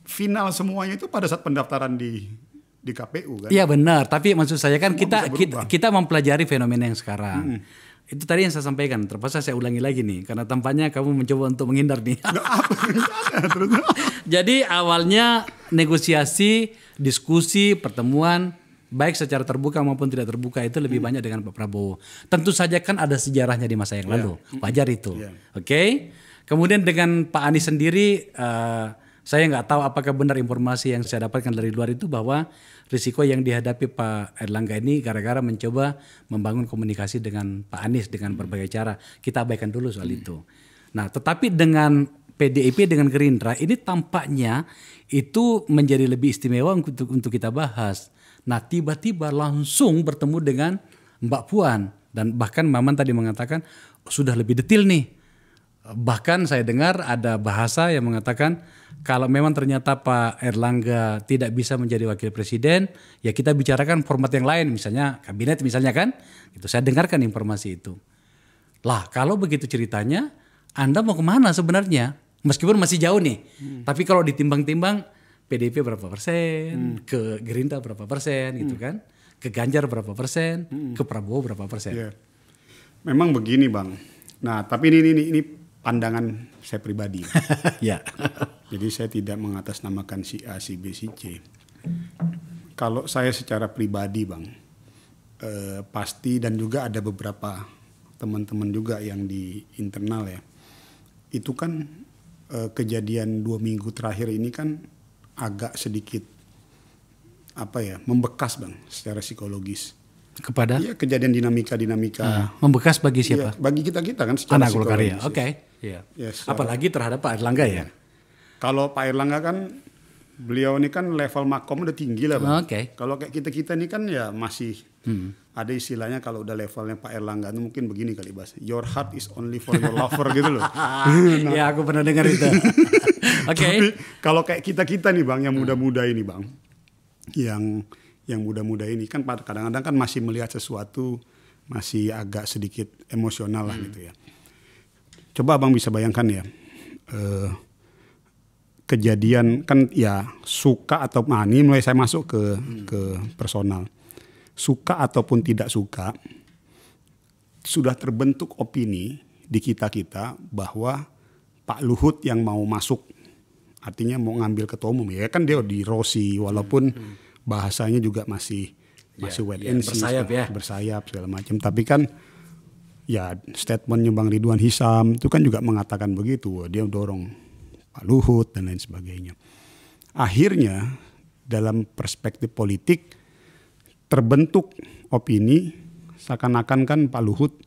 A: final semuanya itu pada saat pendaftaran di KPU kan.
B: Iya benar, tapi maksud saya kan
A: Semua
B: kita mempelajari fenomena yang sekarang. Itu tadi yang saya sampaikan, terpaksa saya ulangi lagi nih karena tampaknya kamu mencoba untuk menghindar nih. Jadi awalnya negosiasi, diskusi, pertemuan baik secara terbuka maupun tidak terbuka itu lebih banyak dengan Pak Prabowo. Tentu saja kan ada sejarahnya di masa yang lalu, wajar itu. Oke. Kemudian dengan Pak Anies sendiri, saya nggak tahu apakah benar informasi yang saya dapatkan dari luar itu bahwa risiko yang dihadapi Pak Erlangga ini gara-gara mencoba membangun komunikasi dengan Pak Anies dengan berbagai cara. Kita abaikan dulu soal itu. Nah, tetapi dengan PDIP dengan Gerindra ini tampaknya itu menjadi lebih istimewa untuk kita bahas. Nah, tiba-tiba langsung bertemu dengan Mbak Puan dan bahkan Maman tadi mengatakan sudah lebih detail nih. Bahkan saya dengar ada bahasa yang mengatakan kalau memang ternyata Pak Erlangga tidak bisa menjadi wakil presiden, ya kita bicarakan format yang lain, misalnya kabinet misalnya kan. Itu saya dengarkan informasi itu. Lah kalau begitu ceritanya, Anda mau kemana sebenarnya? Meskipun masih jauh nih, tapi kalau ditimbang-timbang PDIP berapa persen, ke Gerindra berapa persen gitu kan, ke Ganjar berapa persen, ke Prabowo berapa persen.
A: Yeah. Memang begini, Bang. Nah tapi ini pandangan saya pribadi.
B: Ya.
A: Jadi saya tidak mengatasnamakan si A, si B, si C. Kalau saya secara pribadi, Bang, pasti dan juga ada beberapa teman-teman juga yang di internal ya. Itu kan kejadian 2 minggu terakhir ini kan agak sedikit membekas, Bang, secara psikologis.
B: Kepada?
A: Iya, kejadian dinamika.
B: Membekas bagi siapa?
A: Iya, bagi kita kan secara
B: anak Golkar ya.
A: psikologis.
B: Oke. Iya.
A: Ya,
B: Apalagi terhadap Pak Erlangga ya.
A: Kalau Pak Erlangga kan beliau ini kan level makom udah tinggi lah, Bang.
B: Oke.
A: Kalau kayak kita ini kan ya masih ada istilahnya kalau udah levelnya Pak Erlangga itu mungkin begini kali bahasa. Your heart is only for your lover gitu loh.
B: Ya aku pernah dengar itu. Oke.
A: Tapi kalau kayak kita nih, Bang, yang muda-muda ini, Bang. Yang muda-muda ini kan kadang-kadang kan masih melihat sesuatu masih agak sedikit emosional lah gitu ya. Coba Abang bisa bayangkan ya, kejadian kan ya suka atau ini mulai saya masuk ke personal. Suka ataupun tidak suka, sudah terbentuk opini di kita bahwa Pak Luhut yang mau masuk, artinya mau ngambil ketua umum ya kan dia di Rossi walaupun bahasanya juga masih wait and see, bersayap segala macam. Tapi kan ya statementnya Bang Ridwan Hisam itu kan juga mengatakan begitu, dia dorong Pak Luhut dan lain sebagainya. Akhirnya dalam perspektif politik terbentuk opini seakan-akan kan Pak Luhut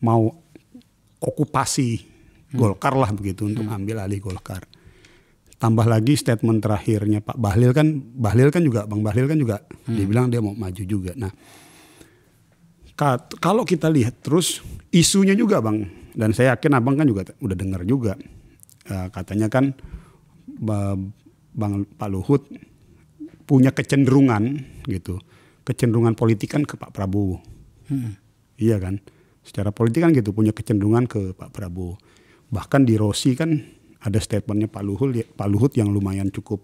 A: mau okupasi Golkar lah begitu untuk ambil alih Golkar. Tambah lagi statement terakhirnya Pak Bahlil kan juga Bang Bahlil kan juga dia bilang dia mau maju juga. Nah, kalau kita lihat terus isunya juga, Bang, dan saya yakin Abang kan juga udah dengar juga katanya kan Bang Pak Luhut punya kecenderungan gitu, kecenderungan politik kan ke Pak Prabowo. Iya kan, secara politik kan gitu punya kecenderungan ke Pak Prabowo. Bahkan di Rossi kan ada statementnya Pak Luhut yang lumayan cukup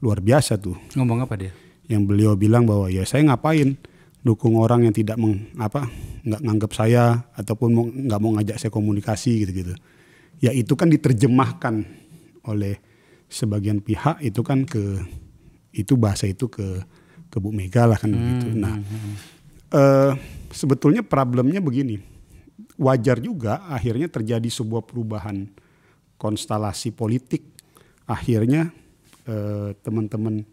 A: luar biasa tuh.
B: Ngomong apa dia?
A: Yang beliau bilang bahwa ya saya ngapain dukung orang yang tidak nggak nganggap saya ataupun nggak mau ngajak saya komunikasi gitu. Ya itu kan diterjemahkan oleh sebagian pihak itu kan itu bahasa itu ke Bu Mega lah kan begitu. Nah, sebetulnya problemnya begini, wajar juga akhirnya terjadi sebuah perubahan konstelasi politik. Akhirnya teman-teman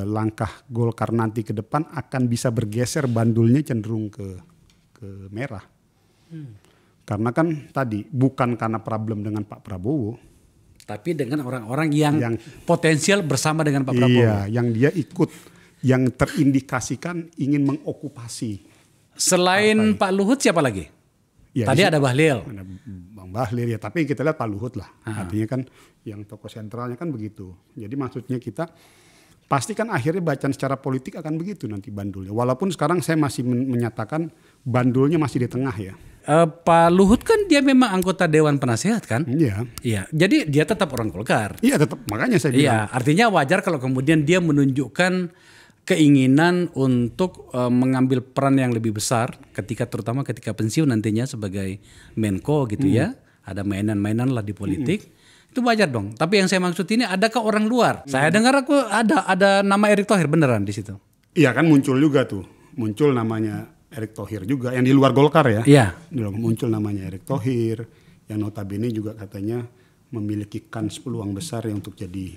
A: langkah Golkar nanti ke depan akan bisa bergeser bandulnya cenderung ke merah. Karena kan tadi bukan karena problem dengan Pak Prabowo,
B: tapi dengan orang-orang yang potensial bersama dengan Pak Prabowo.
A: Iya, yang dia ikut, yang terindikasikan ingin mengokupasi
B: Selain Pak Luhut siapa lagi?
A: Ya,
B: Tadi ada Bahlil.
A: Ada Bang Bahlil ya, tapi kita lihat Pak Luhut lah. Artinya kan yang tokoh sentralnya kan begitu. Jadi maksudnya kita pasti kan akhirnya bacaan secara politik akan begitu nanti bandulnya. Walaupun sekarang saya masih menyatakan bandulnya masih di tengah ya.
B: Pak Luhut kan dia memang anggota Dewan Penasehat kan?
A: Iya.
B: Iya. Jadi dia tetap orang Golkar.
A: Iya tetap, makanya saya bilang.
B: Iya, artinya wajar kalau kemudian dia menunjukkan keinginan untuk mengambil peran yang lebih besar terutama ketika pensiun nantinya sebagai Menko gitu ya. Ada mainan-mainan lah di politik. Itu wajar dong. Tapi yang saya maksud ini, adakah orang luar? Saya dengar ada nama Erick Thohir beneran di situ.
A: Iya kan muncul juga tuh. Muncul namanya Erick Thohir juga yang di luar Golkar ya.
B: Iya.
A: Muncul namanya Erick Thohir yang notabene juga katanya memiliki kans peluang besar ya untuk jadi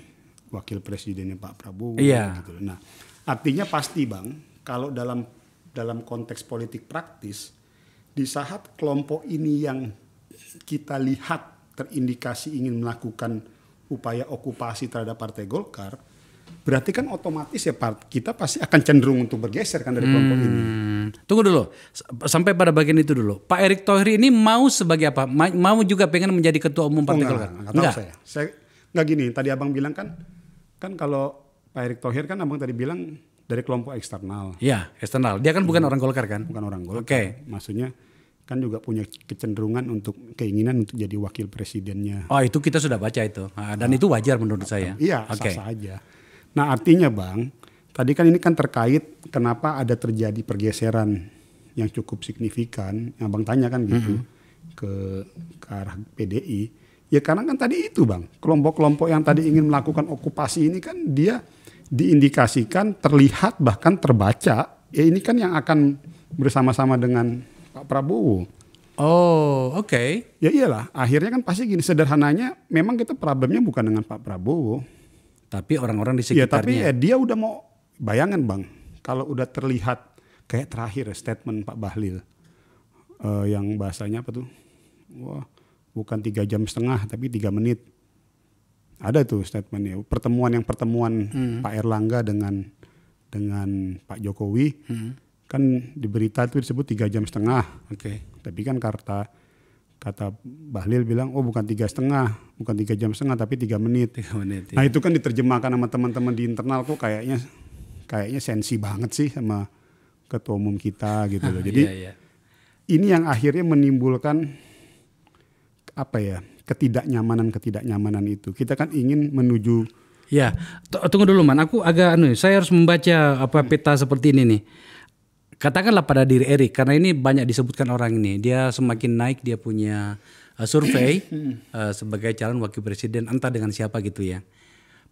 A: wakil presidennya Pak Prabowo.
B: Iya.
A: Gitu. Nah, artinya pasti Bang, kalau dalam konteks politik praktis, di saat kelompok ini yang kita lihat terindikasi ingin melakukan upaya okupasi terhadap Partai Golkar, berarti kan otomatis ya kita pasti akan cenderung untuk bergeser kan dari kelompok ini.
B: Tunggu dulu, sampai pada bagian itu dulu. Pak Erick Thohir ini mau sebagai apa? Mau juga pengen menjadi ketua umum Partai Golkar?
A: Enggak. Saya enggak gini. Tadi abang bilang kan kalau Pak Erick Thohir kan abang tadi bilang dari kelompok eksternal.
B: Iya, eksternal. Dia kan bukan orang Golkar kan?
A: Bukan orang Golkar.
B: Oke.
A: Maksudnya kan juga punya kecenderungan keinginan untuk jadi wakil presidennya.
B: Oh, itu kita sudah baca itu. Dan itu wajar menurut saya.
A: Iya, sah-sah aja. Nah, artinya Bang, tadi kan ini kan terkait kenapa ada terjadi pergeseran yang cukup signifikan. Yang Bang tanya kan gitu ke arah PDI. Ya karena kan tadi itu Bang, kelompok-kelompok yang tadi ingin melakukan okupasi ini kan dia diindikasikan, terlihat bahkan terbaca. Ya ini kan yang akan bersama-sama dengan Pak Prabowo.
B: Oh, oke.
A: Ya iyalah, akhirnya kan pasti gini, sederhananya memang kita problemnya bukan dengan Pak Prabowo.
B: Tapi orang-orang di
A: Ya tapi
B: sekitarnya.
A: dia udah mau, bayangan Bang, kalau udah terlihat kayak terakhir statement Pak Bahlil. Yang bahasanya apa tuh? Wah, bukan 3,5 jam tapi 3 menit. Ada tuh statementnya. Pertemuan Pak Erlangga dengan Pak Jokowi. Kan di berita itu disebut 3,5 jam.
B: Oke.
A: Tapi kan kata Bahlil bilang, oh bukan 3,5, bukan 3,5 jam tapi 3 menit.
B: 3 menit.
A: Nah itu kan diterjemahkan sama teman-teman di internal kok kayaknya sensi banget sih sama ketua umum kita gitu loh. Jadi ini yang akhirnya menimbulkan apa ya, ketidaknyamanan itu. Kita kan ingin menuju.
B: Ya, tunggu dulu Man. Aku agak saya harus membaca peta seperti ini nih. Katakanlah pada diri Erick, karena ini banyak disebutkan orang ini. Dia semakin naik, dia punya survei sebagai calon wakil presiden, entah dengan siapa gitu ya.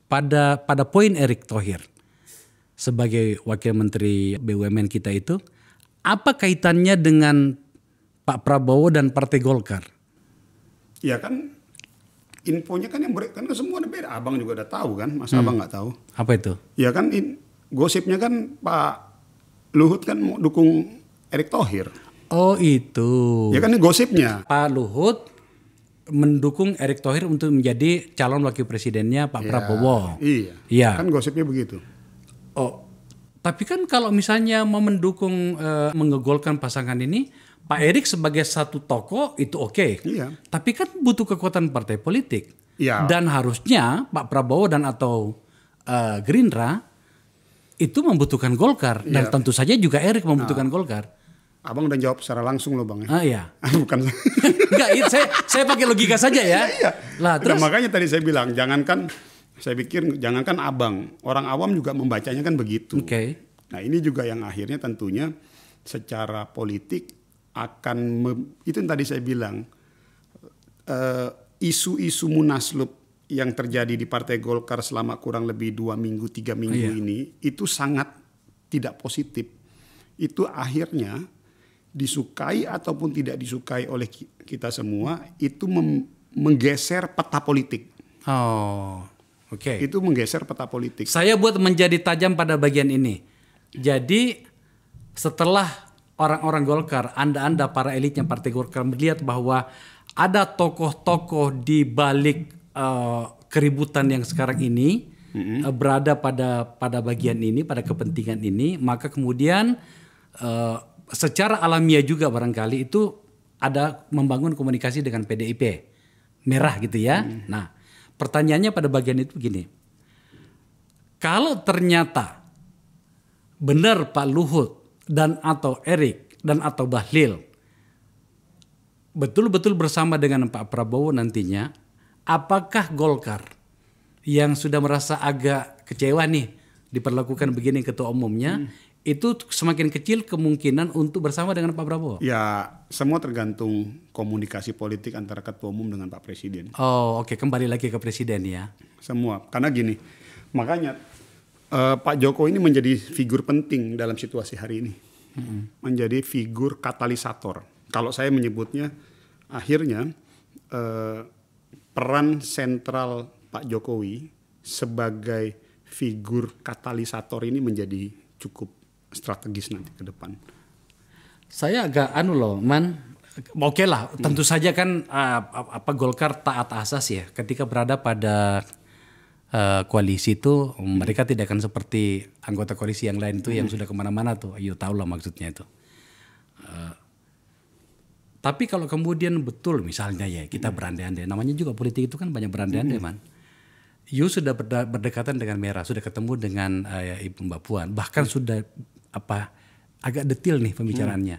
B: Pada poin Erick Thohir sebagai wakil menteri BUMN kita itu, apa kaitannya dengan Pak Prabowo dan Partai Golkar?
A: Ya kan infonya kan kan semua udah beda. Abang juga udah tahu kan, masa abang nggak tahu?
B: Apa itu?
A: Ya kan gosipnya kan Pak Luhut kan mau dukung Erick Thohir.
B: Oh itu.
A: Ya kan ini gosipnya.
B: Pak Luhut mendukung Erick Thohir untuk menjadi calon wakil presidennya Pak Prabowo.
A: Iya. Kan gosipnya begitu.
B: Oh, tapi kan kalau misalnya mau mendukung menggolkan pasangan ini, Pak Erick sebagai satu tokoh itu oke.
A: Iya.
B: Tapi kan butuh kekuatan partai politik.
A: Iya.
B: Dan harusnya Pak Prabowo dan atau Gerindra itu membutuhkan Golkar. Dan tentu saja juga Erick membutuhkan Golkar.
A: Abang udah jawab secara langsung loh Bang.
B: Iya.
A: Bukan.
B: Enggak, saya pakai logika saja ya.
A: Iya.
B: Lah, terus
A: makanya tadi saya bilang jangankan abang, orang awam juga membacanya kan begitu.
B: Oke.
A: Nah ini juga yang akhirnya tentunya secara politik akan itu yang tadi saya bilang isu-isu munaslup yang terjadi di Partai Golkar selama kurang lebih 2 minggu 3 minggu ini itu sangat tidak positif. Itu akhirnya disukai ataupun tidak disukai oleh kita semua itu menggeser peta politik.
B: Oh, oke.
A: Itu menggeser peta politik.
B: Saya buat menjadi tajam pada bagian ini. Jadi setelah orang-orang Golkar, anda para elitnya Partai Golkar melihat bahwa ada tokoh-tokoh di balik keributan yang sekarang ini berada pada bagian ini, pada kepentingan ini, maka kemudian secara alamiah juga barangkali itu ada membangun komunikasi dengan PDIP merah gitu ya. Nah, pertanyaannya pada bagian itu begini. Kalau ternyata benar Pak Luhut dan atau Erik dan atau Bahlil betul-betul bersama dengan Pak Prabowo nantinya, apakah Golkar yang sudah merasa agak kecewa nih diperlakukan begini ketua umumnya, itu semakin kecil kemungkinan untuk bersama dengan Pak Prabowo?
A: Ya, semua tergantung komunikasi politik antara ketua umum dengan Pak Presiden.
B: Oh, oke, kembali lagi ke Presiden ya.
A: Semua, karena gini, makanya Pak Jokowi ini menjadi figur penting dalam situasi hari ini, menjadi figur katalisator. Kalau saya menyebutnya, akhirnya peran sentral Pak Jokowi sebagai figur katalisator ini menjadi cukup strategis nanti ke depan.
B: Saya agak oke lah, tentu saja kan Golkar taat asas ya. Ketika berada pada koalisi itu mereka tidak akan seperti anggota koalisi yang lain itu yang sudah kemana-mana tuh. Ayo tahu lah maksudnya itu. Tapi kalau kemudian betul misalnya ya kita berandai-andai, namanya juga politik itu kan banyak berandai-andai man. You sudah berdekatan dengan Merah, sudah ketemu dengan Ibu Mbak Puan, bahkan sudah agak detail nih pembicaraannya.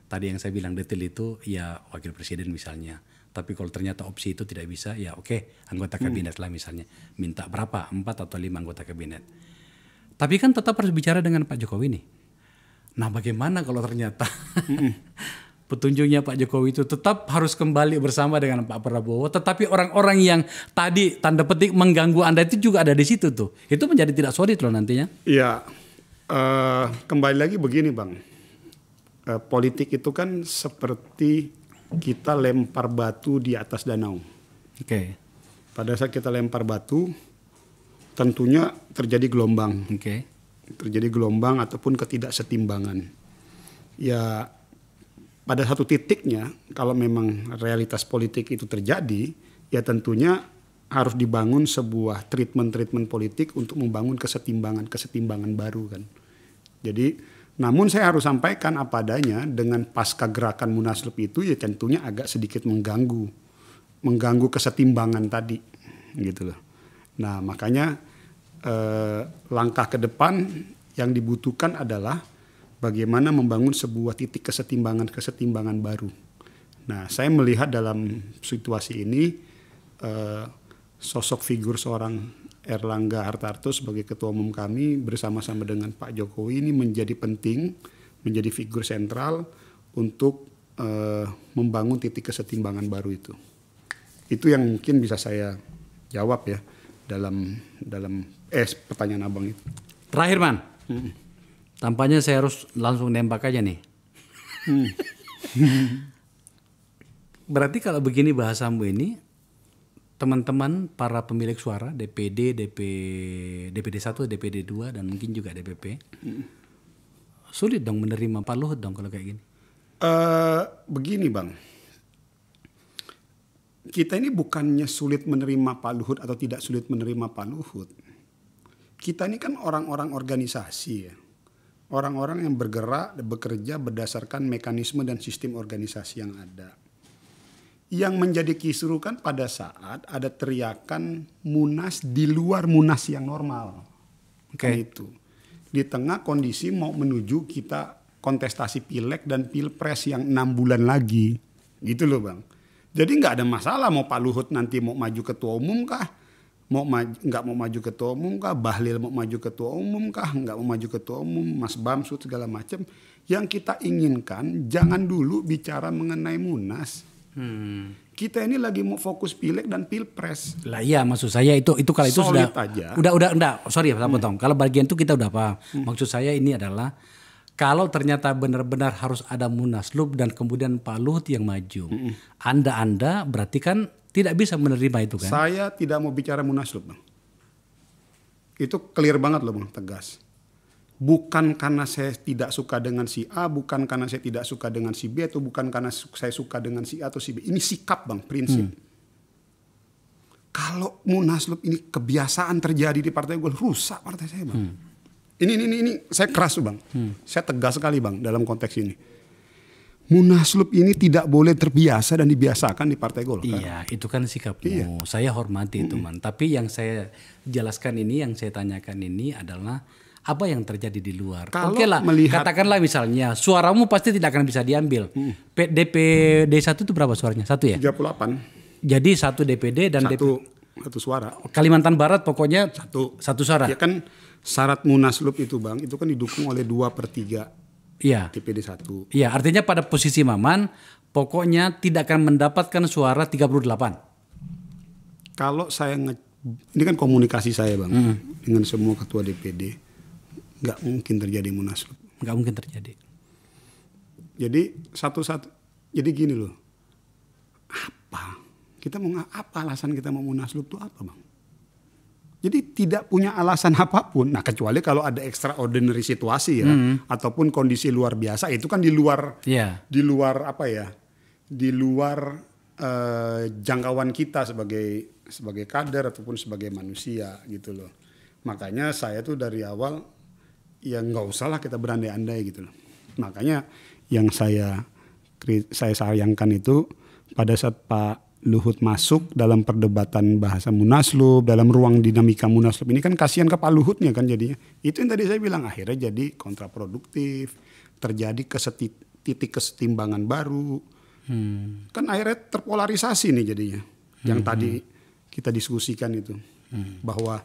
B: Tadi yang saya bilang detail itu ya wakil presiden misalnya. Tapi kalau ternyata opsi itu tidak bisa, ya oke, anggota kabinet lah misalnya. Minta berapa? 4 atau 5 anggota kabinet. Tapi kan tetap harus bicara dengan Pak Jokowi nih. Nah bagaimana kalau ternyata petunjuknya Pak Jokowi itu tetap harus kembali bersama dengan Pak Prabowo, tetapi orang-orang yang tadi tanda petik mengganggu Anda itu juga ada di situ tuh. Itu menjadi tidak solid loh nantinya.
A: Iya, kembali lagi begini Bang. Politik itu kan seperti kita lempar batu di atas danau.
B: Oke.
A: Pada saat kita lempar batu, tentunya terjadi gelombang.
B: Oke.
A: Terjadi gelombang ataupun ketidaksetimbangan. Ya, pada satu titiknya, kalau memang realitas politik itu terjadi, ya tentunya harus dibangun sebuah treatment politik untuk membangun kesetimbangan baru kan. Jadi, namun saya harus sampaikan apa adanya dengan pasca gerakan Munaslup itu ya tentunya agak sedikit mengganggu kesetimbangan tadi, gitu loh. Nah makanya langkah ke depan yang dibutuhkan adalah bagaimana membangun sebuah titik kesetimbangan baru. Nah, saya melihat dalam situasi ini sosok figur seorang Erlangga Hartarto sebagai ketua umum kami bersama-sama dengan Pak Jokowi ini menjadi penting, menjadi figur sentral untuk membangun titik kesetimbangan baru itu. Itu yang mungkin bisa saya jawab ya dalam pertanyaan abang itu.
B: Terakhir Man. Tampaknya saya harus langsung nembak aja nih. Berarti kalau begini bahasamu ini, teman-teman para pemilik suara, DPD 1, DPD 2, dan mungkin juga DPP, sulit dong menerima Pak Luhut dong kalau kayak gini?
A: Begini Bang, kita ini bukannya sulit menerima Pak Luhut atau tidak sulit menerima Pak Luhut. Kita ini kan orang-orang organisasi ya. Orang-orang yang bekerja berdasarkan mekanisme dan sistem organisasi yang ada. Yang menjadi kisruh kan pada saat ada teriakan Munas di luar Munas yang normal. Kan itu. Di tengah kondisi mau menuju kita kontestasi pileg dan pilpres yang 6 bulan lagi. Gitu loh Bang. Jadi nggak ada masalah mau Pak Luhut nanti mau maju ketua umum kah? Nggak mau maju ketua umum kah? Bahlil mau maju ketua umum kah? Nggak mau maju ketua umum, Mas Bamsud segala macam. Yang kita inginkan jangan dulu bicara mengenai Munas. Kita ini lagi mau fokus pileg dan pilpres.
B: Lah iya maksud saya itu kalau itu
A: solid
B: sudah
A: aja.
B: Udah enggak, sorry ya potong. Kalau bagian itu kita udah paham. Maksud saya ini adalah kalau ternyata benar-benar harus ada Munaslup dan kemudian Pak Luhut yang maju. Anda berarti kan tidak bisa menerima itu kan?
A: Saya tidak mau bicara Munaslup Bang. Itu clear banget loh Bang, tegas. Bukan karena saya tidak suka dengan si A, bukan karena saya tidak suka dengan si B, atau bukan karena saya suka dengan si A atau si B. Ini sikap Bang, prinsip. Kalau Munaslup ini kebiasaan terjadi di partai gue, rusak partai saya Bang. Ini saya keras tuh Bang. Saya tegas sekali Bang dalam konteks ini. Munaslup ini tidak boleh terbiasa dan dibiasakan di Partai Golkar.
B: Iya, itu kan sikapmu.
A: Iya.
B: Saya hormati itu, Man. Tapi yang saya jelaskan ini, yang saya tanyakan ini adalah apa yang terjadi di luar.
A: Kalau
B: Oke lah,
A: melihat-
B: katakanlah misalnya suaramu pasti tidak akan bisa diambil. DPD 1 itu berapa suaranya? 1 ya?
A: 38,
B: Jadi 1 DPD dan
A: satu suara.
B: Kalimantan Barat pokoknya satu suara.
A: Ya kan syarat Munaslup itu Bang, itu kan didukung oleh 2/3
B: Iya.
A: DPD 1.
B: Iya, artinya pada posisi Maman pokoknya tidak akan mendapatkan suara 38.
A: Kalau saya ini kan komunikasi saya Bang dengan semua ketua DPD, nggak mungkin terjadi Munaslup.
B: Nggak mungkin terjadi.
A: Jadi jadi gini loh, apa alasan kita mau Munaslup itu apa Bang? Jadi tidak punya alasan apapun. Nah kecuali kalau ada extraordinary situasi ya, ataupun kondisi luar biasa, itu kan di luar
B: Iya.
A: di luar apa ya, di luar jangkauan kita sebagai kader ataupun sebagai manusia gitu loh. Makanya saya tuh dari awal ya nggak usah lah kita berandai-andai gitu loh. Makanya yang saya sayangkan itu pada saat Pak Luhut masuk dalam perdebatan bahasa Munaslup, dalam ruang dinamika Munaslup ini kan kasihan ke Pak Luhutnya kan jadinya. Itu yang tadi saya bilang akhirnya jadi kontraproduktif, terjadi titik kesetimbangan baru. Kan akhirnya terpolarisasi nih jadinya. Yang tadi kita diskusikan itu. Bahwa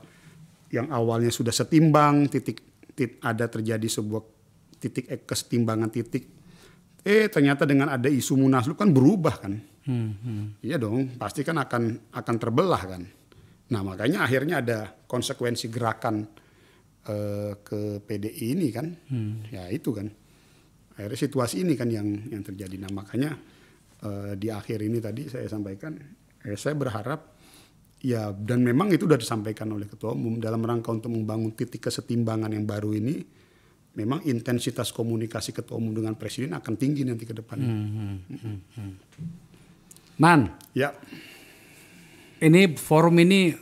A: yang awalnya sudah setimbang, ada terjadi sebuah titik kesetimbangan ternyata dengan ada isu Munaslup kan berubah kan. Iya dong, pasti kan akan terbelah kan. Nah makanya akhirnya ada konsekuensi gerakan ke PDI ini kan. Ya itu kan. Akhirnya situasi ini kan yang terjadi. Nah makanya di akhir ini tadi saya sampaikan, saya berharap ya, dan memang itu sudah disampaikan oleh Ketua Umum dalam rangka untuk membangun titik kesetimbangan yang baru ini. Memang intensitas komunikasi Ketua Umum dengan Presiden akan tinggi nanti ke depan.
B: Man,
A: Ya,
B: ini forum ini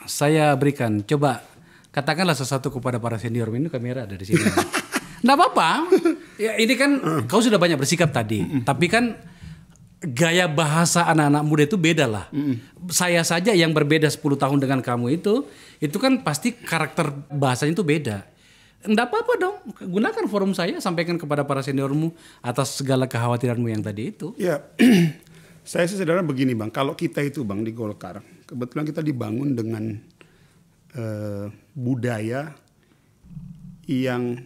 B: saya berikan. Coba katakanlah sesuatu kepada para senior. Ini kamera ada di sini. Nggak apa-apa. Ya, ini kan kau sudah banyak bersikap tadi. Tapi kan gaya bahasa anak-anak muda itu beda lah. Saya saja yang berbeda 10 tahun dengan kamu itu kan pasti karakter bahasanya itu beda. Nggak apa-apa dong. Gunakan forum saya, sampaikan kepada para seniormu atas segala kekhawatiranmu yang tadi itu.
A: ya. Saya sih sederhana begini Bang, kalau kita itu Bang di Golkar, kebetulan kita dibangun dengan budaya yang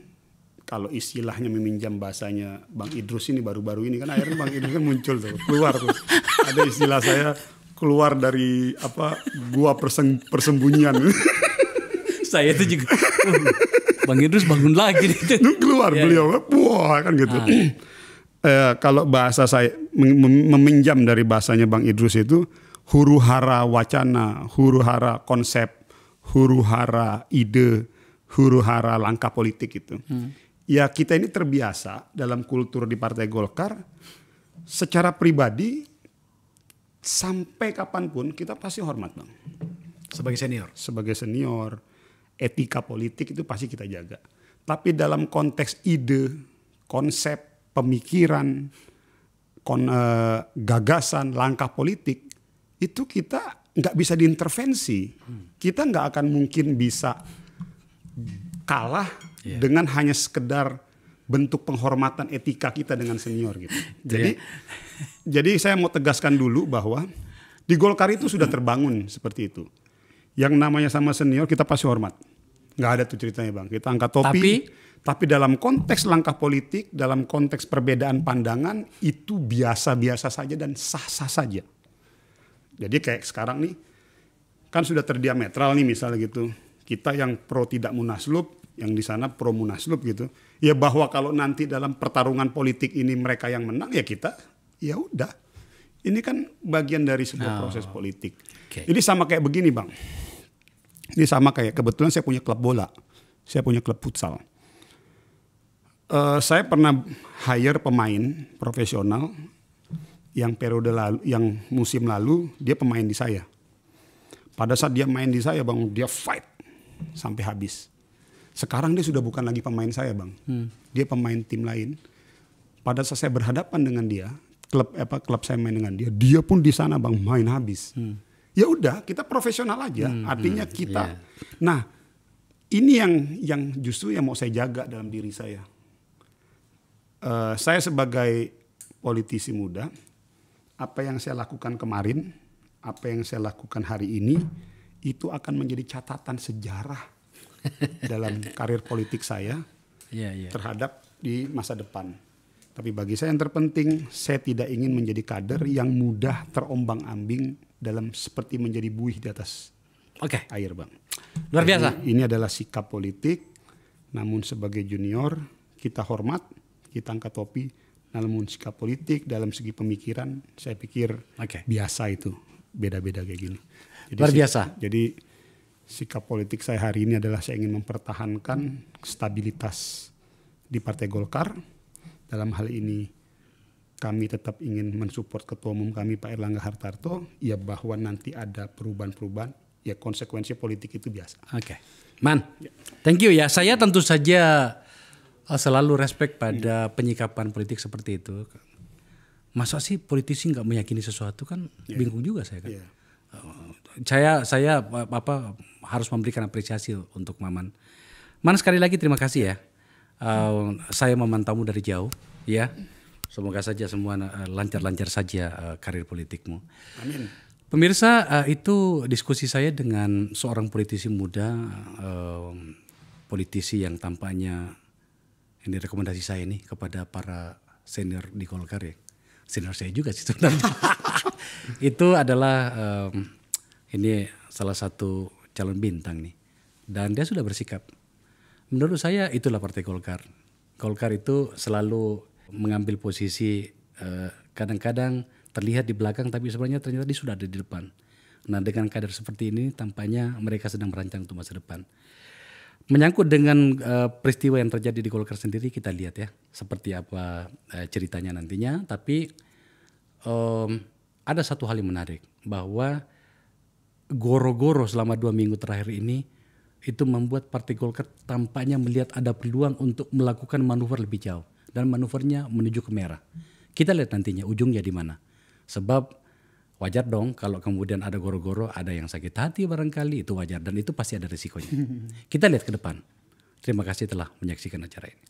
A: kalau istilahnya meminjam bahasanya Bang Idrus ini baru-baru ini kan akhirnya Bang Idrus kan muncul tuh, keluar tuh. Ada istilah saya keluar dari gua persembunyian.
B: Saya itu juga, Bang Idrus bangun lagi nih.
A: Keluar beliau, wah kan gitu. Kalau bahasa saya meminjam dari bahasanya Bang Idrus itu huru hara wacana, huru hara konsep, huru hara ide, huru hara langkah politik itu. Ya kita ini terbiasa dalam kultur di Partai Golkar secara pribadi sampai kapanpun kita pasti hormat Bang.
B: Sebagai senior.
A: Sebagai senior, etika politik itu pasti kita jaga. Tapi dalam konteks ide, konsep, pemikiran, gagasan, langkah politik itu kita nggak bisa diintervensi. Kita nggak akan mungkin bisa kalah dengan hanya sekedar bentuk penghormatan etika kita dengan senior gitu. Jadi saya mau tegaskan dulu bahwa di Golkar itu sudah terbangun seperti itu. Yang namanya sama senior kita pasti hormat. Nggak ada tuh ceritanya Bang. Kita angkat topi. Tapi dalam konteks langkah politik, dalam konteks perbedaan pandangan itu biasa-biasa saja dan sah-sah saja. Jadi kayak sekarang nih kan sudah terdiametral nih misalnya gitu. Kita yang pro tidak Munaslup, yang di sana pro Munaslup gitu. Ya bahwa kalau nanti dalam pertarungan politik ini mereka yang menang ya kita ya udah. Ini kan bagian dari sebuah proses politik.
B: Okay.
A: Jadi sama kayak begini Bang. Ini sama kayak kebetulan saya punya klub bola. Saya punya klub futsal. Saya pernah hire pemain profesional yang periode lalu, yang musim lalu dia pemain di saya. Pada saat dia main di saya Bang, dia fight sampai habis. Sekarang dia sudah bukan lagi pemain saya Bang. Dia pemain tim lain. pada saat saya berhadapan dengan dia, klub saya main dengan dia, dia pun di sana Bang main habis. Ya udah, kita profesional aja. Artinya kita. Nah, ini yang justru yang mau saya jaga dalam diri saya. Saya sebagai politisi muda, apa yang saya lakukan kemarin, apa yang saya lakukan hari ini, itu akan menjadi catatan sejarah dalam karir politik saya terhadap di masa depan. Tapi bagi saya yang terpenting, saya tidak ingin menjadi kader yang mudah terombang-ambing dalam seperti menjadi buih di atas air, Bang.
B: Luar biasa.
A: Jadi, ini adalah sikap politik, namun sebagai junior kita hormat, kita angkat topi. Namun sikap politik dalam segi pemikiran, saya pikir biasa itu, beda-beda kayak gini. Jadi,
B: luar biasa.
A: Jadi sikap politik saya hari ini adalah saya ingin mempertahankan stabilitas di Partai Golkar. Dalam hal ini kami tetap ingin mensupport Ketua Umum kami Pak Erlangga Hartarto, ya bahwa nanti ada perubahan-perubahan, ya konsekuensi politik itu biasa.
B: Man, thank you ya. Saya tentu saja selalu respect pada penyikapan politik seperti itu. Masa sih politisi nggak meyakini sesuatu kan bingung juga saya kan. Saya harus memberikan apresiasi untuk Maman. Man, sekali lagi terima kasih ya. Saya memantaumu dari jauh ya. Semoga saja semua lancar-lancar saja karir politikmu.
A: Amin.
B: Pemirsa, itu diskusi saya dengan seorang politisi muda, politisi yang tampaknya ini rekomendasi saya nih kepada para senior di Golkar ya. Senior saya juga sih sebenarnya. Itu adalah ini salah satu calon bintang nih. Dan dia sudah bersikap. Menurut saya itulah Partai Golkar. Golkar itu selalu mengambil posisi kadang-kadang terlihat di belakang tapi sebenarnya ternyata dia sudah ada di depan. Nah, dengan kader seperti ini tampaknya mereka sedang merancang untuk masa depan. Menyangkut dengan peristiwa yang terjadi di Golkar sendiri, kita lihat ya seperti apa ceritanya nantinya. Tapi ada satu hal yang menarik, bahwa goro-goro selama 2 minggu terakhir ini itu membuat Partai Golkar tampaknya melihat ada peluang untuk melakukan manuver lebih jauh, dan manuvernya menuju ke merah. Kita lihat nantinya ujungnya di mana. Sebab wajar dong kalau kemudian ada goro-goro, ada yang sakit hati barangkali, itu wajar dan itu pasti ada risikonya. Kita lihat ke depan. Terima kasih telah menyaksikan acara ini.